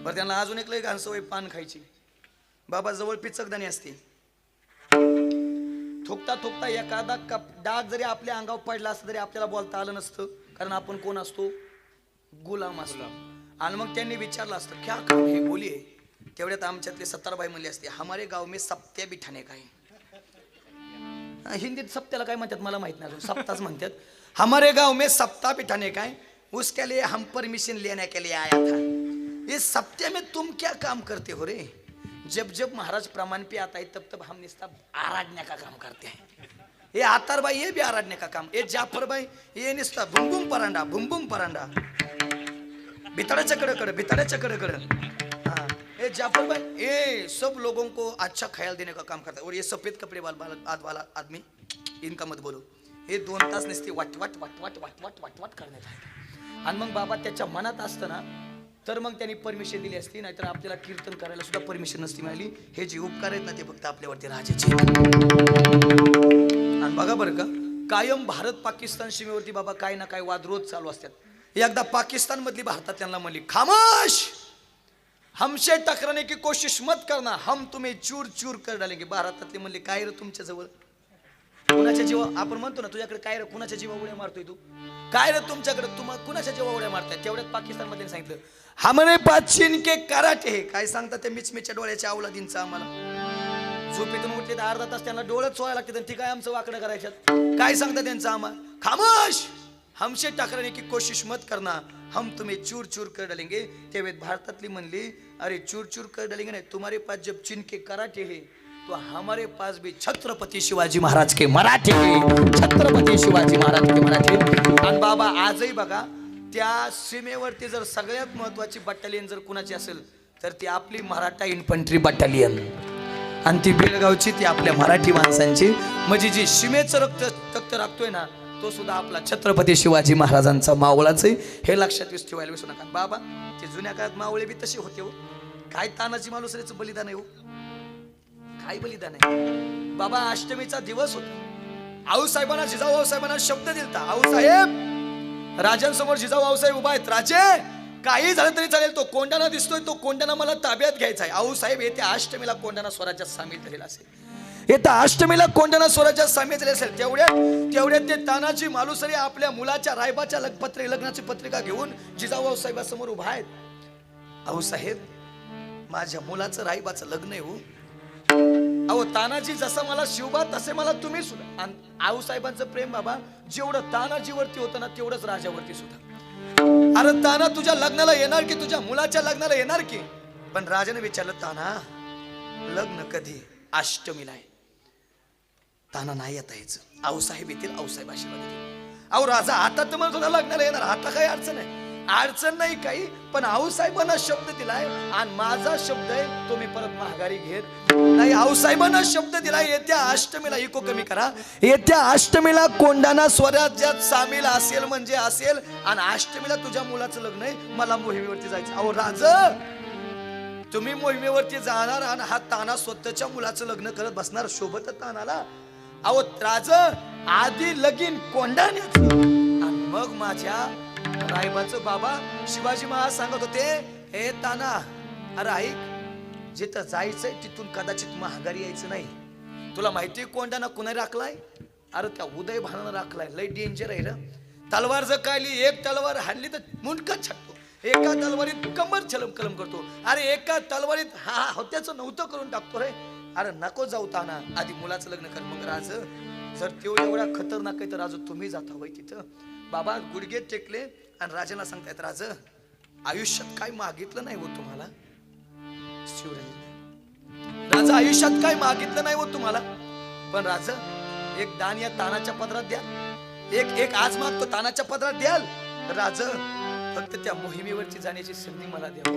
बरं त्यांना अजून एक लय घाण सवय पान खायची. बाबा जवळ पिचकदाणी असते. थुकता थुकता एखादा डाग जरी आपल्या अंगावर पडला असता तरी आपल्याला बोलता आलं नसतं, कारण आपण कोण असतो, गुलाम असतो. आणि मग त्यांनी विचारलं असतं क्या काम है बोलिये. तेवढ्यात आमच्यातले सत्तारबाई म्हणले असते हमारे गाव में सप्त्या बिठाने काय. हिंदीत सप्त्याला काय म्हणतात मला माहित नाही, सप्ताच म्हणतात. हमारे गाव में सप्ताह बिठाने काय, उसके लिए हम परमिशन लेने के लिए आया था. इस सप्त्या में तुम क्या काम करते हो रे. जब जब महाराज प्रमाण पे आता है तब तब हम निस्ता आराधना का काम करते हैं. ये आतार भाई ये भी आराधना का काम, ये जाफर भाई ये निस्ता बुम बुम परांडा, बुम बुम परांडा, भितड़ाच्या कडे भितड़ाच्या कडे. हाँ ये जाफर भाई ये सब लोगों को अच्छा ख्याल देने का काम करता है. और ये सफेद कपड़े वाला आदमी, इनका मत बोलो, हे 2 तास नसते वाट वाट वाट वाट वाट वाट वाट वाट करण्यात आहे. आणि मग बाबा त्याच्या मनात असतं ना तर मग त्यांनी परमिशन दिली असती, नाहीतर आपल्याला कीर्तन करायला सुद्धा परमिशन नसती मिळाली. हे जे उपकार आहेत ना ते फक्त आपल्यावरती राजाचे. आणि बघा बरं का कायम भारत पाकिस्तान सीमेवरती बाबा काय ना काय वाद रोज चालू असतात. एकदा पाकिस्तान मधली भारतात त्यांना म्हणली खामोश, हमसे टकराने की कोशिश मत करना, हम तुम्हें चूर चूर कर डालेंगे. भारतातले म्हणले काय रे तुमच्या जवळ कुणाच्या जीवा, आपण म्हणतो ना तुझ्याकडे काय रे कुणाच्या जीवा उड्या मारतोय तू, काय रे तुमच्याकडे तुम्हाला कुणाच्या जीवा उड्या मारताय. तेवढ्यात पाकिस्तान मध्ये सांगितलं हमने पाचीन के कराटे हे. काय सांगतात ते मिचमिच्या डोळ्याच्या अवलादींचं. आम्हाला झोपेतून उठले तर अर्धा तास त्यांना डोळ्यात सोडायला लागते, ती काय आमचं वाकडं करायच्यात. काय सांगतात त्यांचं आम्हाला, खामोश हमसे टकराने की कोशिश मत करना, हम तुम्हें चूर चूर कर डालेंगे. त्यावेळेत भारतातली म्हणली अरे चूर चूर कर डालेंगे नाही, तुम्हारे पास जब चीन के कराटे है तो हमारे पास भी छत्रपती शिवाजी महाराज के मराठे है, छत्रपती शिवाजी महाराज के मराठे. आणि बाबा आजही बघा त्या सीमेवरती जर सगळ्यात महत्वाची बटालियन जर कुणाची असेल तर ती आपली मराठा इन्फंट्री बटालियन. आणि ती बेळगावची ती आपल्या मराठी माणसांची, म्हणजे जी सीमेचं रक्त राखतोय ना तो सुद्धा आपला छत्रपती शिवाजी महाराजांचा मावळाच आहे. हे लक्षात ठेवायला विसरू नका. बाबा ते जुन्या काळात मावळे बी तसे होते हो. काय तानाजी मालुसरेचं बलिदान आहे हो, काय बलिदान आहे बाबा. अष्टमीचा दिवस होता. आऊसाहेबांना जिजाऊ आऊसाहेबांना शब्द दिलता, आऊसाहेब राजांसमोर जिजाऊ आऊसाहेब उभा आहेत, राजे काही झालं तरी चालेल, तो कोंडाणा दिसतोय तो कोंडाणा मला ताब्यात घ्यायचा आहे. आऊसाहेब येत्या अष्टमीला कोंडाणा स्वराज्यात सामील झालेला असेल, येत्या अष्टमीला कोंडाणा स्वराज्यात सामील झाले असेल. तेवढ्यात ते तानाजी मालुसरे आपल्या मुलाच्या रायबाच्या लग्नाची पत्रिका घेऊन जिजाऊ आऊसाहेबांसमोर उभा आहेत. आऊसाहेब माझ्या मुलाचं रायबाचं लग्न आहे हो. अहो तानाजी जसं मला शिवबा तसे मला तुम्ही सुद्धा. आणि आऊसाहेबांचं प्रेम बाबा जेवढं तानाजीवरती होतं ना तेवढंच राजावरती सुद्धा. अरे ताना तुझ्या लग्नाला येणार की तुझ्या मुलाच्या लग्नाला येणार की. पण राजाने विचारलं ताना लग्न कधी. अष्टमीला आहे. ताना नाही येता यायचं. आऊसाहेब येतील, आऊसाहेब आशीर्वाद देतील. अहो राजा आता तर मला तुझ्या लग्नाला येणार, आता काही अडचण आहे. अडचण नाही काही, पण आऊसाहेबांना शब्द दिलाय आणि माझा शब्द आहे तो मी परत माघारी घेत नाही. आऊसाहेबांना शब्द दिलाय येत्या अष्टमीला. इको कमी करा. येत्या अष्टमीला कोंढाणा स्वराज्यात सामील असेल म्हणजे असेल. आणि अष्टमीला तुझ्या मुलाचं लग्न आहे, मला मोहिमेवरती जायचं. अहो राजा तुम्ही मोहिमेवरती जाणार आणि हा ताना स्वतःच्या मुलाचं लग्न करत बसणार शोभत तानाला. अहो राजा आधी लगीन कोंढाण्याचं आणि मग माझ्या रायबाचं बाबा शिवाजी महाराज सांगत होते हे ताना अरे ऐक जिथं जायचंय तिथून कदाचित माघारी यायचं नाही. तुला माहितीये कोंढाणा कुणी राखलाय. अरे त्या उदय भानानं राखलाय. लय डेंजर आहे रे. तलवार जर काढली एक तलवार हाणली तर मुंडकं छाटतो. एका तलवारीत कंबर छलम कलम करतो. अरे एका तलवारीत हा होत्याचं नव्हतं करून टाकतो रे. अरे नको जाऊ ताना आधी मुलाचं लग्न कर. मग राज जर तो एवढा खतरनाक आहे तर राज तुम्ही जाता वय तिथं. बाबा गुडघे टेकले आणि राजाला सांगतायत राज आयुष्यात काय मागितलं नाही हो तुम्हाला. शिवराज राजा आयुष्यात काय मागितलं नाही हो तुम्हाला. पण राज एक दान या तानाच्या पदरात द्या. एक आज मागतो तानाच्या पदरात द्याल. राज फक्त त्या मोहिमेवरची जाण्याची संधी मला द्या.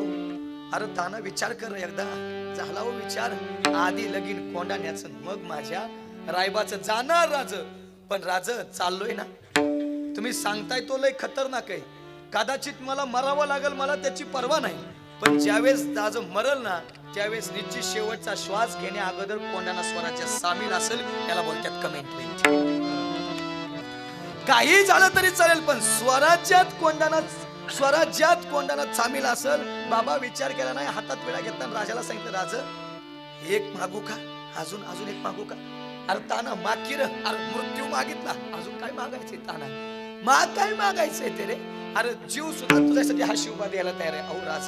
अरे ताना विचार कर एकदा. झाला हो विचार. आधी लगीन कोंढाण्याचं मग माझ्या रायबाचं जाणार राज. पण राज चाललोय ना तुम्ही सांगताय तो लय खतरनाक आहे. कदाचित मला मरावं लागल मला त्याची पर्वा नाही. पण ज्यावेळेस राज मरल ना त्यावेळेस निश्चित शेवटचा श्वास घेण्या अगोदर कोंढाणा स्वराज्यात सामील असेल. याला बोलतात कमिटमेंट. काही झालं तरी चालेल पण स्वराज्यात कोंढाणा सामील असेल. बाबा विचार केला नाही. हातात वेळा घेतला राजाला सांगितलं राज एक मागू का. अजून एक मागू का. अरे ताना माग रे. अरे मृत्यू मागितला अजून काय मागायचंय ताना. माग काय मागायचंय ते रे. अरे जीव सुद्धा तुझ्यासाठी हा शिवबा द्यायला तयार आहे. अहो राज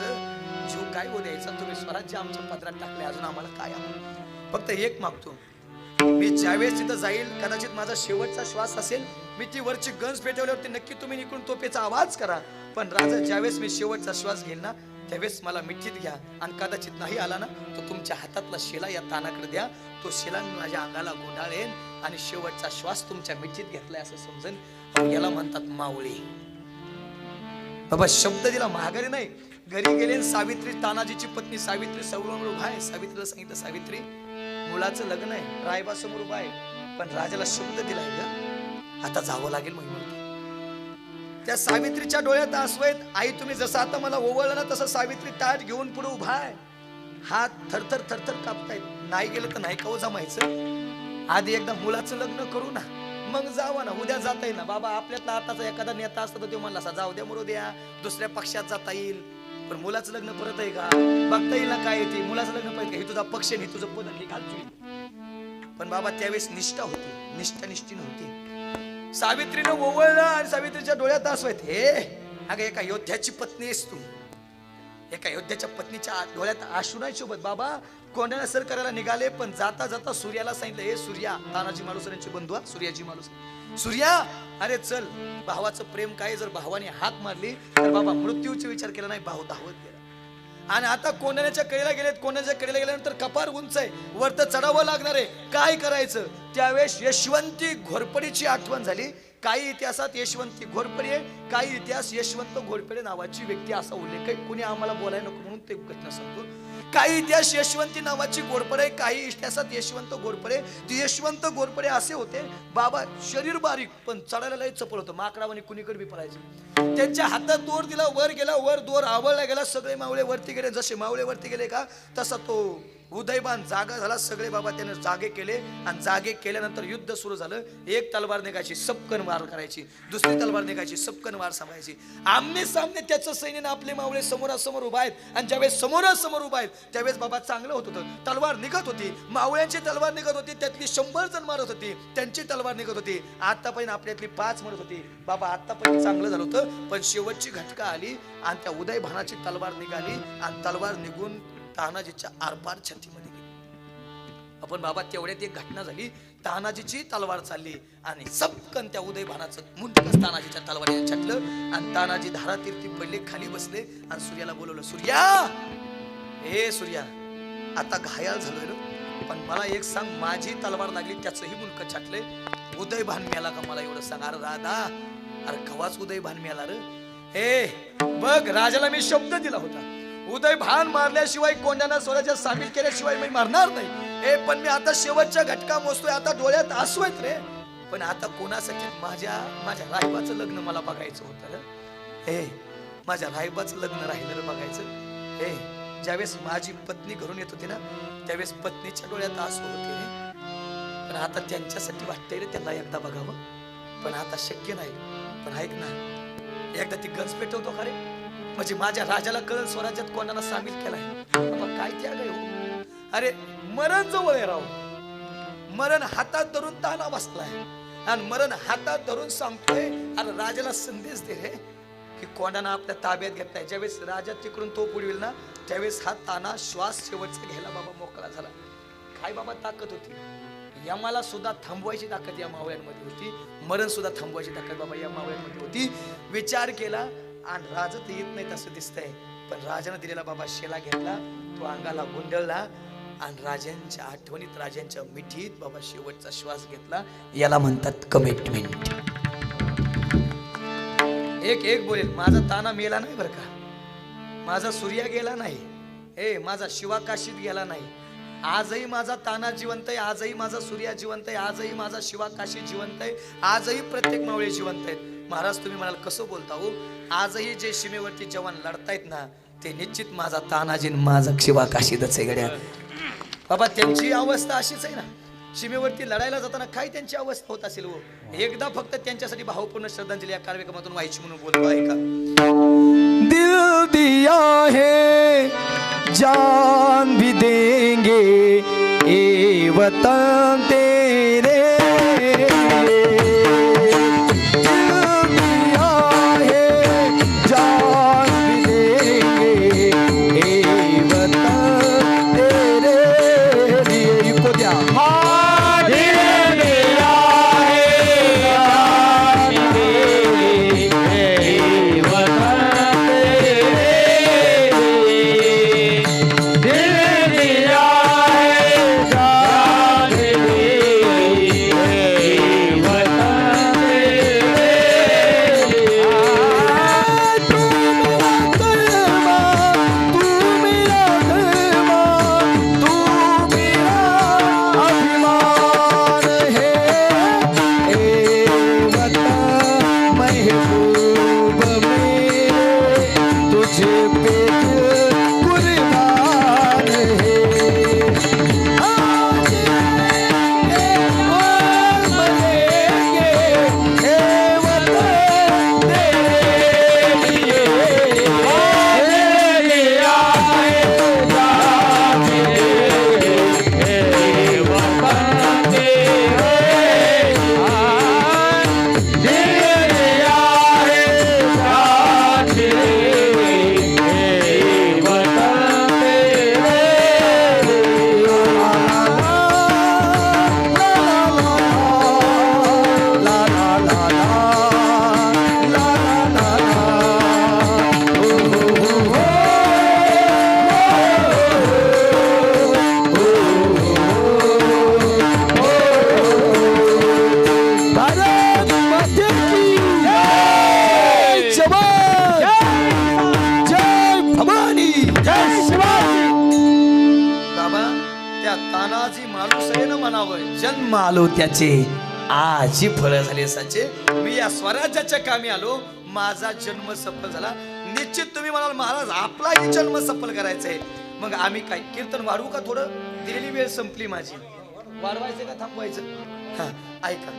जीव काय हो द्यायचा. तुम्ही स्वराज्य आमच्या पदरात टाकले अजून आम्हाला काय. फक्त एक मागतो मी ज्यावेळेस तिथं जाईल कदाचित माझा शेवटचा श्वास असेल. मी ती वरची गंज पेटवल्यावरती नक्की तुम्ही निघून तोपेचा आवाज करा. पण राजा ज्यावेळेस मी शेवटचा श्वास घेईल ना त्यावेळेस मला मिठीत घ्या. आणि कदाचित नाही आला ना तो तुमच्या हातातला शेला या तानाकडे द्या. तो शेला मी माझ्या अंगाला गुंडाळेन आणि शेवटचा श्वास तुमच्या मिठीत घेतलाय असं समजेन. याला म्हणतात मावळी. बाबा शब्द दिला माघारी नाही. घरी गेले. सावित्री तानाजीची पत्नी सावित्री समोर उभा आहे. सावित्रीला सांगितलं सावित्री मुलाचं लग्न आहे. रायबा समोर उभा आहे. पण राजाला शब्द दिलाय ग आता जावं लागेल. महिमा त्या सावित्रीच्या डोळ्यात आसू आहेत. आई तुम्ही जसं आता मला ओवळलं ना तसं सावित्री ताट घेऊन पुढे उभा आहे. हात थरथर थरथर कापतायत. नाही गेलं तर नाही का जमायचं. आधी एकदा मुलाचं लग्न करू ना मग जावा ना. उद्या जाता येईल ना. बाबा आपल्यातला आताचा एखादा नेता असता तर तो म्हणला जाऊ द्या मरू द्या दुसऱ्या पक्षात जाता येईल. पण मुलाचं लग्न परत आहे का बघता येईल ना. काय येते मुलाचं लग्न पाहिजे हे तुझा पक्ष नाही तुझं पद हे घालतो. पण बाबा त्यावेळेस निष्ठा होती. निष्ठी नव्हती. सावित्रीनं ओवळलं आणि सावित्रीच्या डोळ्यात आसू आहेत. हे अगं एका योद्ध्याची पत्नी आहेस तू. एका योद्ध्याच्या पत्नीच्या डोळ्यात आशू नाही शोभत. बाबा कोंढाणा सर करायला निघाले पण जाता जाता सूर्याला सांगितलं हे सूर्या तानाजी मालुसरेंचे बंधू सूर्याजी मालुसरे. सूर्या अरे चल भावाचं प्रेम काय. जर भावाने हाक मारली तर बाबा मृत्यूचा विचार केला नाही. भाऊ धावत गेला. आणि आता कोंढाण्याच्या कडेला गेलेत. कोंढाण्याच्या कडेला गेल्यानंतर कपार उंच आहे. वरत चढावं लागणार आहे. काय करायचं. त्यावेळेस यशवंती घोरपडीची आठवण झाली. काही इतिहासात यशवंती घोरपडे आहे. काही इतिहास यशवंत घोरपडे नावाची व्यक्ती असा उल्लेख आहे. कुणी आम्हाला बोलायला नको म्हणून ते घटना सांगतो. काही इतिहास यशवंती नावाची घोरपडे. काही इतिहासात यशवंत घोरपडे. ती यशवंत घोरपडे असे होते बाबा शरीर बारीक पण चढायला लय चपळ होतं. माकडावानी कुणीकडे बी पळायचे. त्यांच्या हातात दोर दिला वर गेला. वर दोर आवळला गेला. सगळे मावळे वरती गेले. जसे मावळे वरती गेले का तसा तो उदयबान जागा झाला. सगळे बाबा त्याने जागे केले. आणि जागे केल्यानंतर युद्ध सुरू झालं. एक तलवार निघायची सबकन वार करायची. दुसरी तलवार निघायची सबकन वार सांभाळायची. आमने सामने त्याचं सैन्य आपले मावळे समोरासमोर उभा आहेत. आणि ज्यावेळेस समोरासमोर उभा आहेत त्यावेळेस बाबा चांगलं होत होतं. तलवार निघत होती. मावळ्यांची तलवार निघत होती. त्यातली 100 जण मारत होती. त्यांची तलवार निघत होती. आतापर्यंत आपल्यातली 5 मरत होती. बाबा आतापर्यंत चांगलं झालं होतं. पण शेवटची घटका आली आणि त्या उदयभानाची तलवार निघाली आणि तलवार निघून तानाजीच्या आरपार छातीमध्ये गेली. आपण बाबा तेवढ्यात एक घटना झाली. तानाजीची तलवार चालली आणि सबकन त्या उदयभानाचं मुंडकच तानाजीच्या तलवारीला छाटलं आणि तानाजी धारा तीर्थी पडले, खाली बसले आणि सूर्याला बोलवलं, सूर्या, ए सूर्या, आता घायाळ झालोय रे, पण मला एक सांग, माझी तलवार लागली त्याचंही मुंडकं छाटलंय, उदयभान मेला का मला एवढं सांग. अरे राधा, अरे कवाच उदयभान मेला रे. हे बघ, राजाला मी शब्द दिला होता, उदयभान मारल्याशिवाय कोंडाणा स्वराज्यात सामील केल्याशिवाय मी मारणार नाही. ए पण मी आता शेवटच्या घटका मोजतोय, आता डोळ्यात आसू आहेत रे, पण आता कोणासाठी? माझ्या राहिबाचं लग्न मला बघायचं होतं रे. हे माझ्या राहिबाचं लग्न राहिलं रे बघायचं. हे ज्यावेळेस माझी पत्नी घरून येत होती ना, त्यावेळेस पत्नीच्या डोळ्यात आसू होते रे, पण आता त्यांच्यासाठी वाटतंय रे त्यांना एकदा बघावं, पण आता शक्य नाही. पण ऐक ना, एकदा ती गंज पेटवतो का रे, म्हणजे माझ्या राजाला कळण स्वराज्यात कोणाला सामील केलाय. बाबा काय त्याग आहे हो. अरे मरण जवळ आहे राव, मरण हातात धरून ताना बसलाय आणि मरण हातात धरून सांगतोय, अरे राजाला संदेश दे रे की कोणाला आपल्या ताब्यात घेतलाय. ज्यावेळेस राजा तिकडून तो पुढील ना, त्यावेळेस हा ताना श्वास शेवटचा घ्यायला बाबा मोकळा झाला. काय बाबा ताकद होती, यमाला सुद्धा थांबवायची ताकद या मावळ्यांमध्ये होती, मरण सुद्धा थांबवायची ताकद बाबा या मावळ्यांमध्ये होती. विचार केला आणि राजा तर येत नाही तसं दिसतंय, पण राजाने दिलेला बाबा शेला घेतला, तो अंगाला गुंडळला आणि राजांच्या आठवणीत, राजांच्या मिठीत बाबा शेवटचा श्वास घेतला. याला म्हणतात कमिटमेंट. एक बोलेल, माझा ताना मेला नाही बरं का, माझा सूर्या गेला नाही, माझा शिवा काशीत गेला नाही, आजही माझा ताना जिवंत आहे, आजही माझा सूर्या जिवंत आहे, आजही माझा शिवा काशी जिवंत आहे, आजही प्रत्येक मावळे जिवंत आहेत. महाराज तुम्ही म्हणाल कसं बोलता हो, आजही जे सीमेवरती जवान लढतायत ना, ते निश्चित माझा तानाजी माझा शिवा काशीतच आहे गड्या. बाबा त्यांची अवस्था अशीच आहे ना, सीमेवरती लढायला जाताना काय त्यांची अवस्था होत असेल हो. एकदा फक्त त्यांच्यासाठी भावपूर्ण श्रद्धांजली या कार्यक्रमातून व्हायची म्हणून बोलतो आहे का. दिल दिया है जान भी देंगे ए वतन तेरे, दिल दिया है जान भी देंगे ए वतन तेरे लिए. इनको द्या जन्म आलो त्याचे, आजी फळ झाले साचे. मी या स्वराज्याच्या कामी आलो, माझा जन्म सफल झाला. निश्चित तुम्ही म्हणाल महाराज आपलाही जन्म सफल करायचा आहे, मग आम्ही काय कीर्तन वाढवू का? थोडं दिलेली वेळ संपली माझी, वाढवायचं का थांबवायचं? हा ऐका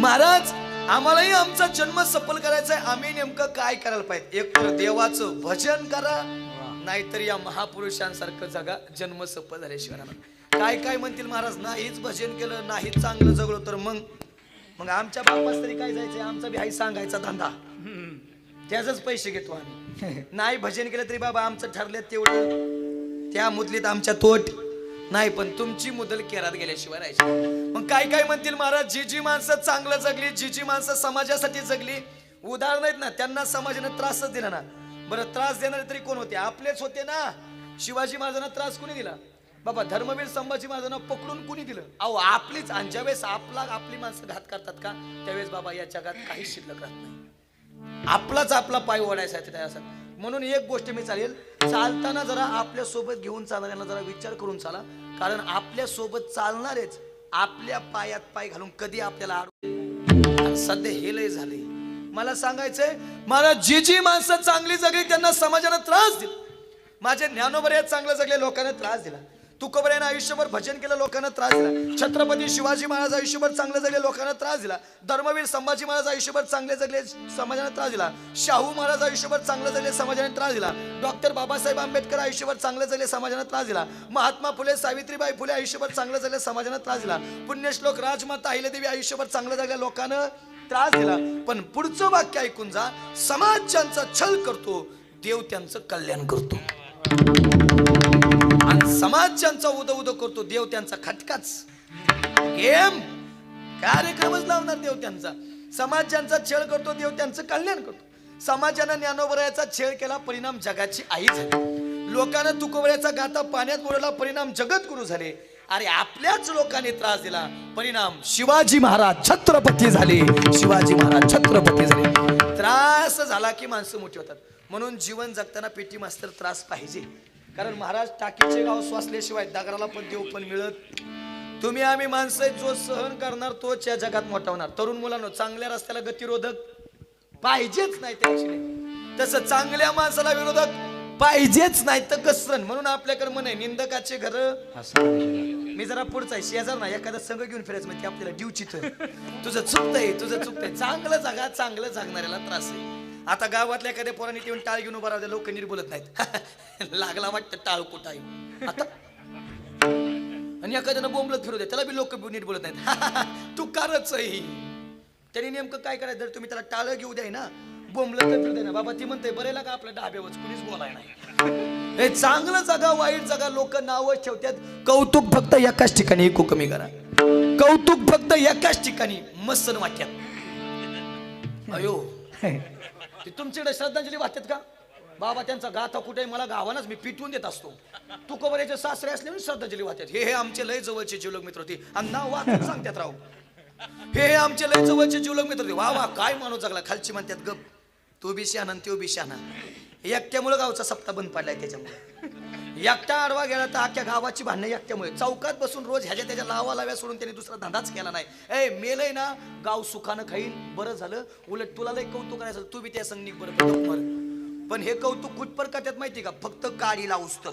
महाराज, आम्हालाही आमचा जन्म सफल करायचा आहे. आम्ही नेमकं काय करायला पाहिजे? एक तर देवाचं भजन करा, नाहीतर या महापुरुषांसारखं जगा. जन्म सफल झाल्याशिवाय काय काय म्हणतील महाराज, नाहीच भजन केलं, नाहीच चांगलं जगलो तर मग आमच्या बापास तरी काय जायचंय? आमचा बी हाय सांगायचा धंदा, त्याच पैसे घेतो आम्ही. नाही भजन केलं तरी बाबा आमचं ठरलं तेवढं, त्या मुदलीत आमच्या तोट. नाही, पण तुमची मुदल केरात गेल्याशिवाय राहायची. मग काय काय म्हणतील महाराज, जी जी माणसं चांगलं जगली, जी जी माणसं समाजासाठी जगली, उदाहरण आहेत ना, त्यांना समाजाने त्रासच दिला ना. बरं, त्रास देणारे तरी कोण होते? आपलेच होते ना. शिवाजी महाराजांना त्रास कोणी दिला बाबा? धर्मवीर संभाजी महाराजांना पकडून कुणी दिलं? अहो आपलीच. आणि ज्यावेळेस आपली माणसं घात करतात का, त्यावेळेस बाबा या जगात काहीच शिल्लक राहत नाही. आपला पाय ओढायसाठी तयार असतात. म्हणून एक गोष्ट मी चालताना जरा आपल्या सोबत घेऊन चालणाऱ्यांना जरा विचार करून चाला, कारण आपल्या सोबत चालणारेच आपल्या पायात पाय घालून कधी आपल्याला सध्या हे लय झाले. मला सांगायचंय, मला जी जी माणसं चांगली जगली त्यांना समाजाने त्रास दिला. माझे ज्ञानोबा चांगलं जगले, लोकांना त्रास दिला. तुकोबऱ्यानं आयुष्यभर भजन केलं, लोकांना त्रास दिला. छत्रपती शिवाजी महाराज आयुष्यभर चांगले जगले, लोकांना त्रास दिला. धर्मवीर संभाजी महाराज आयुष्यभर चांगले जगले, समाजाने त्रास दिला. शाहू महाराज आयुष्यभर चांगले जगले, समाजाने त्रास दिला. डॉक्टर बाबासाहेब आंबेडकर आयुष्यभर चांगले जगले, समाजाने त्रास दिला. महात्मा फुले, सावित्रीबाई फुले आयुष्यभर चांगले जगले, समाजाने त्रास दिला. पुण्यश्लोक राजमाता अहिल्यादेवी आयुष्यभर चांगले जगल्या, लोकांना त्रास दिला. पण पुढचं वाक्य ऐकून जा, समाज ज्यांचा छळ करतो देव त्यांचं कल्याण करतो, आणि समाज ज्यांचा उद करतो देव त्यांचा खटकाच गेम कार्यक्रमच लावणार देव त्यांचा. समाज ज्यांचा छळ करतो देव त्यांचं कल्याण करतो. समाजानं ज्ञानोबरायाचा छळ केला, परिणाम जगाची आई झाली. लोकांना तुकोबऱ्याचा गाता पाण्यात बुडवला, परिणाम जगद्गुरु झाले. अरे आपल्याच लोकांनी त्रास दिला, परिणाम शिवाजी महाराज छत्रपती झाले. शिवाजी महाराज छत्रपती झाले. त्रास झाला की माणसं मोठी होतात. म्हणून जीवन जगताना पेटी मास्तर त्रास पाहिजे. कारण महाराज टाकीचे गाव स्वासल्याशिवाय दगराला पण देव पण मिळत. तुम्ही आम्ही माणसं जो सहन करणार तोच या जगात मोठा होणार. तरुण मुलांनो, चांगल्या रस्त्याला गतिरोधक पाहिजेच नाही त्याची, तसं चांगल्या माणसाला विरोधक पाहिजेच नाही तर घसरण. म्हणून आपल्याकडे म्हणे निंदकाचे घर. मी जरा पुढचा शेजार ना, एखादा संघ घेऊन फिरायचं म्हणजे आपल्याला ड्यूचित तुझं चुकतंय. चांगलं जागा, चांगलं जागणाऱ्याला त्रास आहे. आता गावातल्या एखाद्या पोराने येऊन टाळ घेऊन उभा राहते, लोक नीट बोलत नाहीत. लागला वाटतं टाळ कुठं आहे आता. आणि एखाद्यानं बोंबलत फिरू दे, त्याला बी लोक नीट बोलत नाहीत. तू कारच आहे. त्यांनी नेमकं काय करायचं, जर तुम्ही त्याला टाळ घेऊ द्याय ना, बोंबलत तर फिरू दे ना बाबा. ती म्हणते बरेला का आपल्या डाब्यावर कुणीच बोलाय नाही. हे चांगलं जगा, वाईट जगा, लोक नावं ठेवतात. कौतुक फक्त एकाच ठिकाणी ऐकू कमी करा. कौतुक फक्त एकाच ठिकाणी मसन वाक्यात. अयो ते तुमच्याकडे श्रद्धांजली वाटतात का बाबा? त्यांचा गाथा कुठे मला गावानाच मी पिटवून देत असतो. तुकोबऱ्याचे सासरे असले श्रद्धांजली वाटतात. हे आमचे लय जवळचे जीवलग मित्र होते, आणि नाव वाचून सांगतात राव. हे आमचे लय जवळचे जीवलग मित्र होते. वा वा काय माणूस जगला. खालची म्हणतात गप, तू बी शहाणा तो बी शहाणा. एकट्यामुळे गावचा सप्ताह बंद पडलाय. त्याच्यामुळे एकटा आडवा गेला तर अख्ख्या गावाची भांडणं एकट्यामुळे. चौकात बसून रोज ह्याच्या त्याच्या लाव्या सोडून त्यांनी दुसरा धंदाच केला नाही. ए मेलय ना, गाव सुखानं खाईन, बरं झालं. उलट तुला लय कौतुक करायचं, तू बी त्या संगीत बरं. पण हे कौतुक कुठपर करतात माहिती का? फक्त काडी लावूस तर.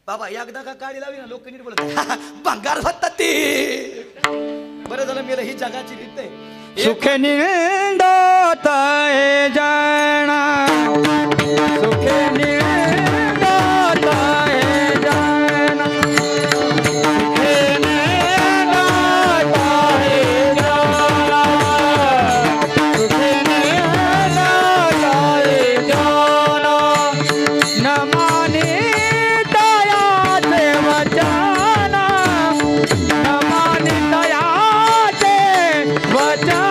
बाबा एकदा का काडी लावली ना, लोक नीट बोलत भंगार होतात ते. बरं झालं मेलं, ही जगाची रीत आहे. सुख निंदत है जाना, सुख निंदत है जाना, सुख निंदत है जाना, सुख निंदत है जाना. न माने दयाचे वचन, न माने दयाचे वचन.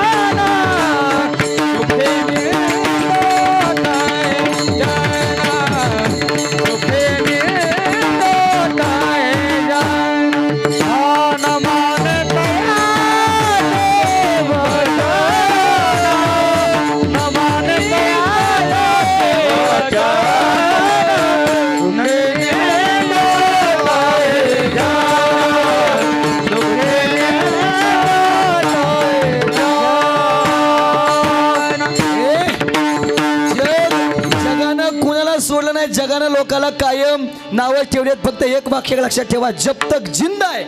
सोडलं नाही जगानं लोकाला कायम नावं ठेवण्यात. फक्त एक वाक्य लक्षात ठेवा, जब तक जिंदा आहे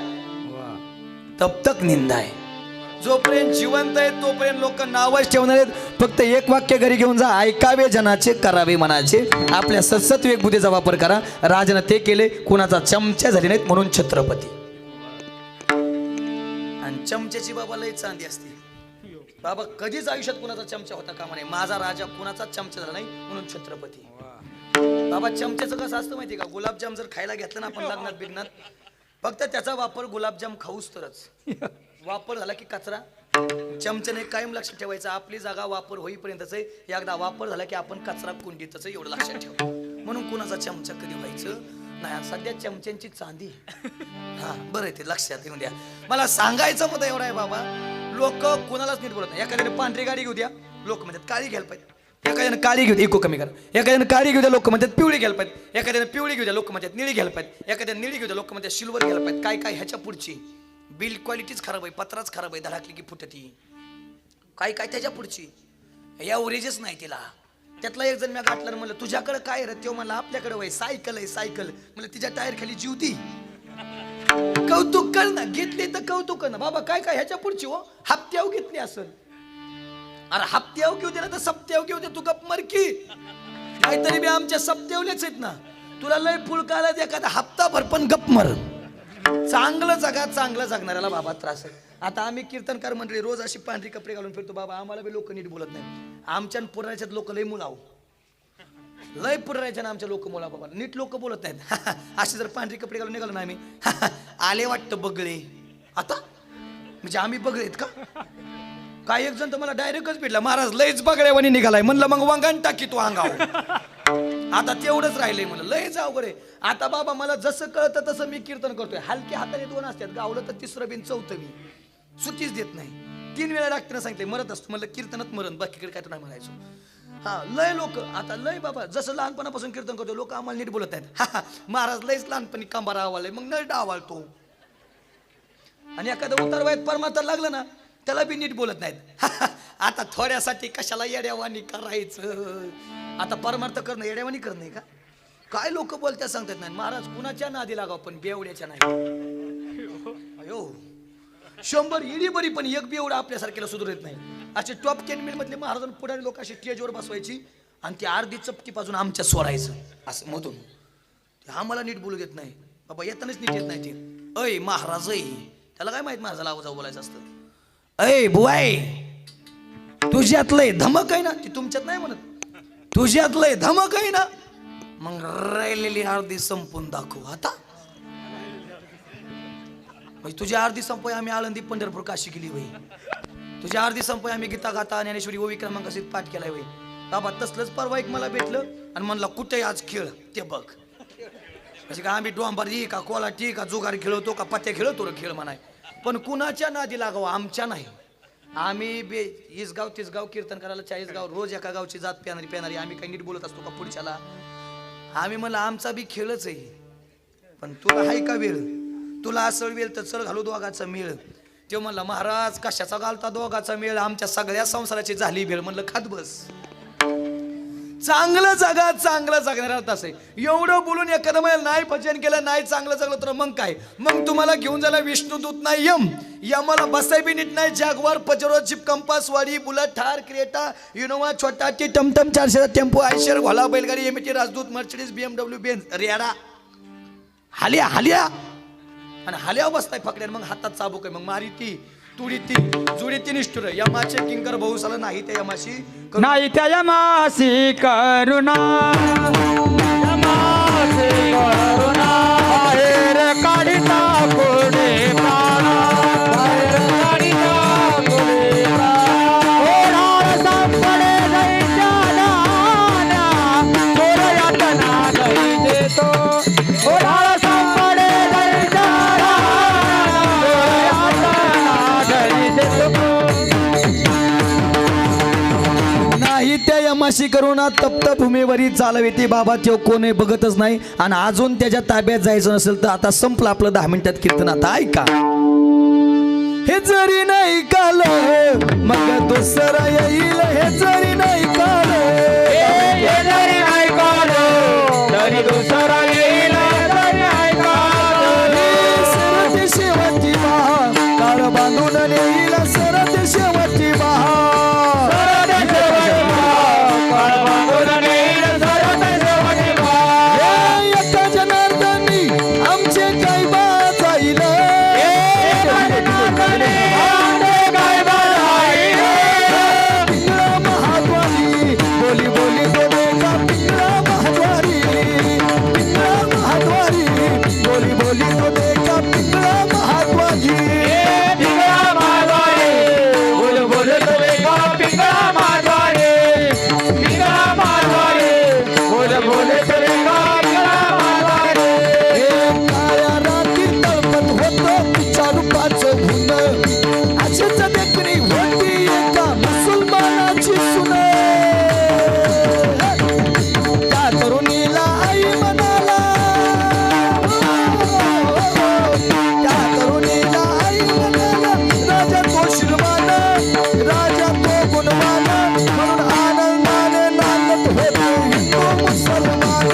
तब तक निंदा आहे. जोपर्यंत जिवंत आहे तोपर्यंत लोक नावच ठेवणार आहेत. फक्त एक वाक्य घरी घेऊन जा, ऐकावे जनाचे करावे मनाचे. आपल्या सत्सत्व एक बुद्धीचा वापर करा. राजानं ते केले, कुणाचा चमचा झाली नाहीत म्हणून छत्रपती. आणि चमच्याची बाबा लय चांदी असते. बाबा कधीच आयुष्यात कुणाचा चमचा होता कामा नाही. माझा राजा कुणाचा चमचा झाला नाही म्हणून छत्रपती. बाबा चमच्याचं कसं असतं माहिती का? गुलाबजाम जर खायला घेतलं ना आपण लग्नात बिग्नात, फक्त त्याचा वापर गुलाबजाम खाऊस तरच. वापर झाला की कचरा चमच्याने कायम लक्षात ठेवायचं. आपली जागा वापर होईपर्यंतच आहे. एकदा वापर झाला की आपण कचरा कुंडीतच आहे, एवढं लक्षात ठेवा. म्हणून कुणाचा चमचा कधी व्हायचं नाही. सध्या चमच्यांची चांदी. हा बरं ते लक्षात येऊन द्या. मला सांगायचं मुद्दा एवढा आहे बाबा, लोक कुणालाच नीट बोलत नाही. एखाद्याने पांढरी गाडी घेऊ द्या, लोक म्हणतात काळी घ्यायला पाहिजे. एखाद्याने काळी घेऊ द्या, इको कमी करा. एखाद्याने काळी घेऊ द्या, लोक म्हणतात पिवळी घ्यायला पाहिजे. एखाद्याने पिवळी घेऊ द्या, लोक म्हणतात निळी घ्यायला पाहिजे. एखाद्याने निळी घेऊ द्या, लोक म्हणतात सिल्वर घ्यायला पाहिजे. काय काय ह्याच्या पुढची बिल्ड क्वालिटीच खराब आहे, पत्राच खराब आहे, धडाकली की फुटती. काय काय त्याच्या पुढची एव्हरेजच नाही तिला. त्यातला एक जण मी गाठला, म्हणलं तुझ्याकडे काय रे? तो म्हणला आपल्याकडे वय सायकल आहे सायकल. म्हणलं तिच्या टायर खाली जीवती. कौतुक कर ना, घेतली तर कौतुक कर ना बाबा. काय काय ह्याच्या पुढची हो हप्त्याव घेतली असेल. अरे हप्त्याव घेऊ दे ना तर सप्त्याव घेऊ दे, तू गप मर की. नाहीतरी बी आमच्या सप्त्यावलेच आहेत ना. तुला लय फुलका आला एखादा हप्ता भर पण गप मर. चांगलं जगा, चांगलं जगणाऱ्याला बाबा त्रास आहे. आता आम्ही कीर्तनकार मंडळी रोज अशी पांढरी कपडे घालून फिरतो बाबा. आम्हाला बी लोक नीट बोलत नाही. आमच्या पुराच्यात लोक लय मुलाव, लय पुरायच्या ना आमच्या लोक मुला बाबा. नीट लोक बोलत नाहीत. असे जर पांढरी कपडे घालून निघालो ना आम्ही, आले वाटतं बगळे. आता म्हणजे आम्ही बगळेत का काय? एक जण तर मला डायरेक्टच भेटला, महाराज लयच बगळ्यावानी निघालाय. म्हणलं मग वांगाण टाकी तू अंगावर. आता तेवढंच राहिलंय मला, लय जाऊ बरे. आता बाबा मला जसं कळतं तसं मी कीर्तन करतोय. हलक्या हाताने 2 असतात, गावलं तर 3रं बिन 4थं मी सुट्टीच देत नाही. 3 वेळा डॉक्टरने सांगितले मरत असतो. म्हणलं कीर्तनात मरण, बाकीकडे काय तर नाही म्हणायचो. हा लय लोक आता लय बाबा, जसं लहानपणापासून कीर्तन करतो लोक आम्हाला नीट बोलत नाहीत. महाराज लयच लहानपणी कांबारा आवाळलाय, मग नळ डावाळतो. आणि एखादं उतार वयात परमार्थ लागलं ना त्याला बी नीट बोलत नाहीत. आता थोड्यासाठी कशाला येड्यावानी करायचं. आता परमार्थ करणं येड्यावानी करणं का? काय लोक बोलत्या सांगतात नाही. महाराज कुणाच्या नादी लागाव पण बेवड्याच्या नाही. अयो 100 इडी बरी पण एक बी एवढा आपल्यासारख्याला सुधारत नाही. असे टॉप 10 मिल मधले महाराजांना पुढे लोक अशी स्टेजवर बसवायची आणि ती अर्धी चपटी पाजून आमच्या सोडायचं असं मधून. आम्हाला नीट बोलू देत नाही बाबा, येतानाच नीट येत नाही ते. अय महाराज त्याला काय माहित महाराजाला आवाज बोलायचं असतं. अय बुवाई तुझ्यातलंय धमक आहे ना, ती तुमच्यात नाही म्हणत. तुझ्यातलंय धमक आहे ना, मग राहिलेली अर्धी संपून दाखव. आता तुझी अर्धी संपय आम्ही आळंदी पंढरपूर काशी केली वय. तुझी अर्धी संपय आम्ही गीता गाता ज्ञानेश्वरी ओवी क्रमांकाशीत पाठ केलाय वय. बाबा तसलंच परवा एक मला भेटलं आणि म्हणला कुठे आज खेळ ते बघ. म्हणजे का आम्ही डोंबारी का कोलाटी का जुगार खेळवतो का पत्ते खेळतो खेळ म्हणाय. पण कुणाच्या नादी लागावं आमच्या नाही. आम्ही बे इसगाव तिसगाव कीर्तन करायला 40 गाव रोज एका गावची जात पेणारी आम्ही काही नीट बोलत असतो का पुढच्याला. आम्ही म्हणलं आमचा बी खेळच आहे, पण तुला हाय का वेळ? तुला असं वेळ तर चल घालू दोघाचा मेळ. तो म्हणला महाराज कशाचा घालता दोघाचा मेळ, आमच्या सगळ्या संसाराची झाली भेळ. म्हणलं खात बस. चांगलं जगा, चांगलं जगणारा तास आहे. एवढं बोलून एखादं मला नाही भजन केलं नाही चांगलं जगलं तर मग काय? मग तुम्हाला घेऊन जायला विष्णुदूत नाही यमाला बसाय बी नीट नाही. जागवार पजरो जीप कंपास वाडी बुलेट थार क्रेटा इनोवा छोटा टी टमटम 400 टेम्पो आयशर घोला बैलगाडी एमटी राजदूत मर्सिडीज BMW बेन्झ रेडा हालिया हालिया आणि हाल्यावर बसताय फकड्यान. मग हातात चाबूक आहे, मग मारी ती तुडी ती जुडी ती निष्ठुर. यमाचे किंकर बहुसाला नाही त्या यमाशी नाही त्या यमासी करुणा. यमासी करुणा बाहेर काढिता कोणी प्राण. बाहेर काढिता कोणी प्राण. ओढाळ सापडे दैत्या दाना चोर यातना दही देतो. ओढाळ सापडे दैत्या दाना चोर यातना दही देतो. नाही त्या यमाशी करुणा तप्त भूमीवरी चालवे ती बाबा. तो कोणी बघतच नाही. आणि अजून त्याच्या ताब्यात जायचं नसेल तर आता संपलं आपलं 10 मिनिटात कीर्तन. आता ऐका. हे जरी नाही काल मग दुसरा येईल. हे जरी नाही काल हे जरी नाही काल तरी दुसरा येईल. सरते शेवटी बहा काळ बांधून नेईल. सरते शेवटी बहा बोली तो देखा का पिंगळा महाद्वारी पिंगळा माधवारे बोल बोल तुम्ही का पिंगळा माधवारे पिंगळा माधवारे बोल बोल तुम्ही का पिंगळा माधवारे काळ्या रात्री तळपत होतं तिच्या रूपाचं गुण अशीच देखणी होती एका मुसलमानाची सुन त्या तरुणीला आई म्हणाला त्या तरुणीला आई म्हणाला राजा तो शिरवान राजा तो गुणवान म्हणून आनंदाने नांदत होते हिंदू मुसलमान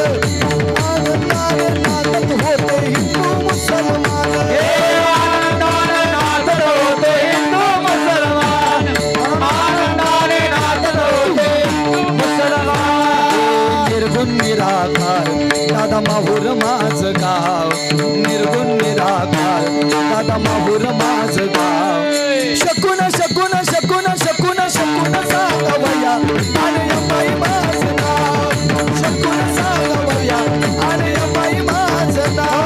आनंदाने नांदत होते हिंदू मुसलमान आनंदाने नाचत होते हिंदू मुसलमान आनंदाने नाचत होते मुसलमान निर्गुण निराकार दादा माहूर माझ गाव निर्गुण निराकार दादा माहूर माझ गाव शकून शकून शकून शकून शकून सांगवया आणि अम्माई माझ नाव शकून सांगवया आणि अम्माई माझ नाव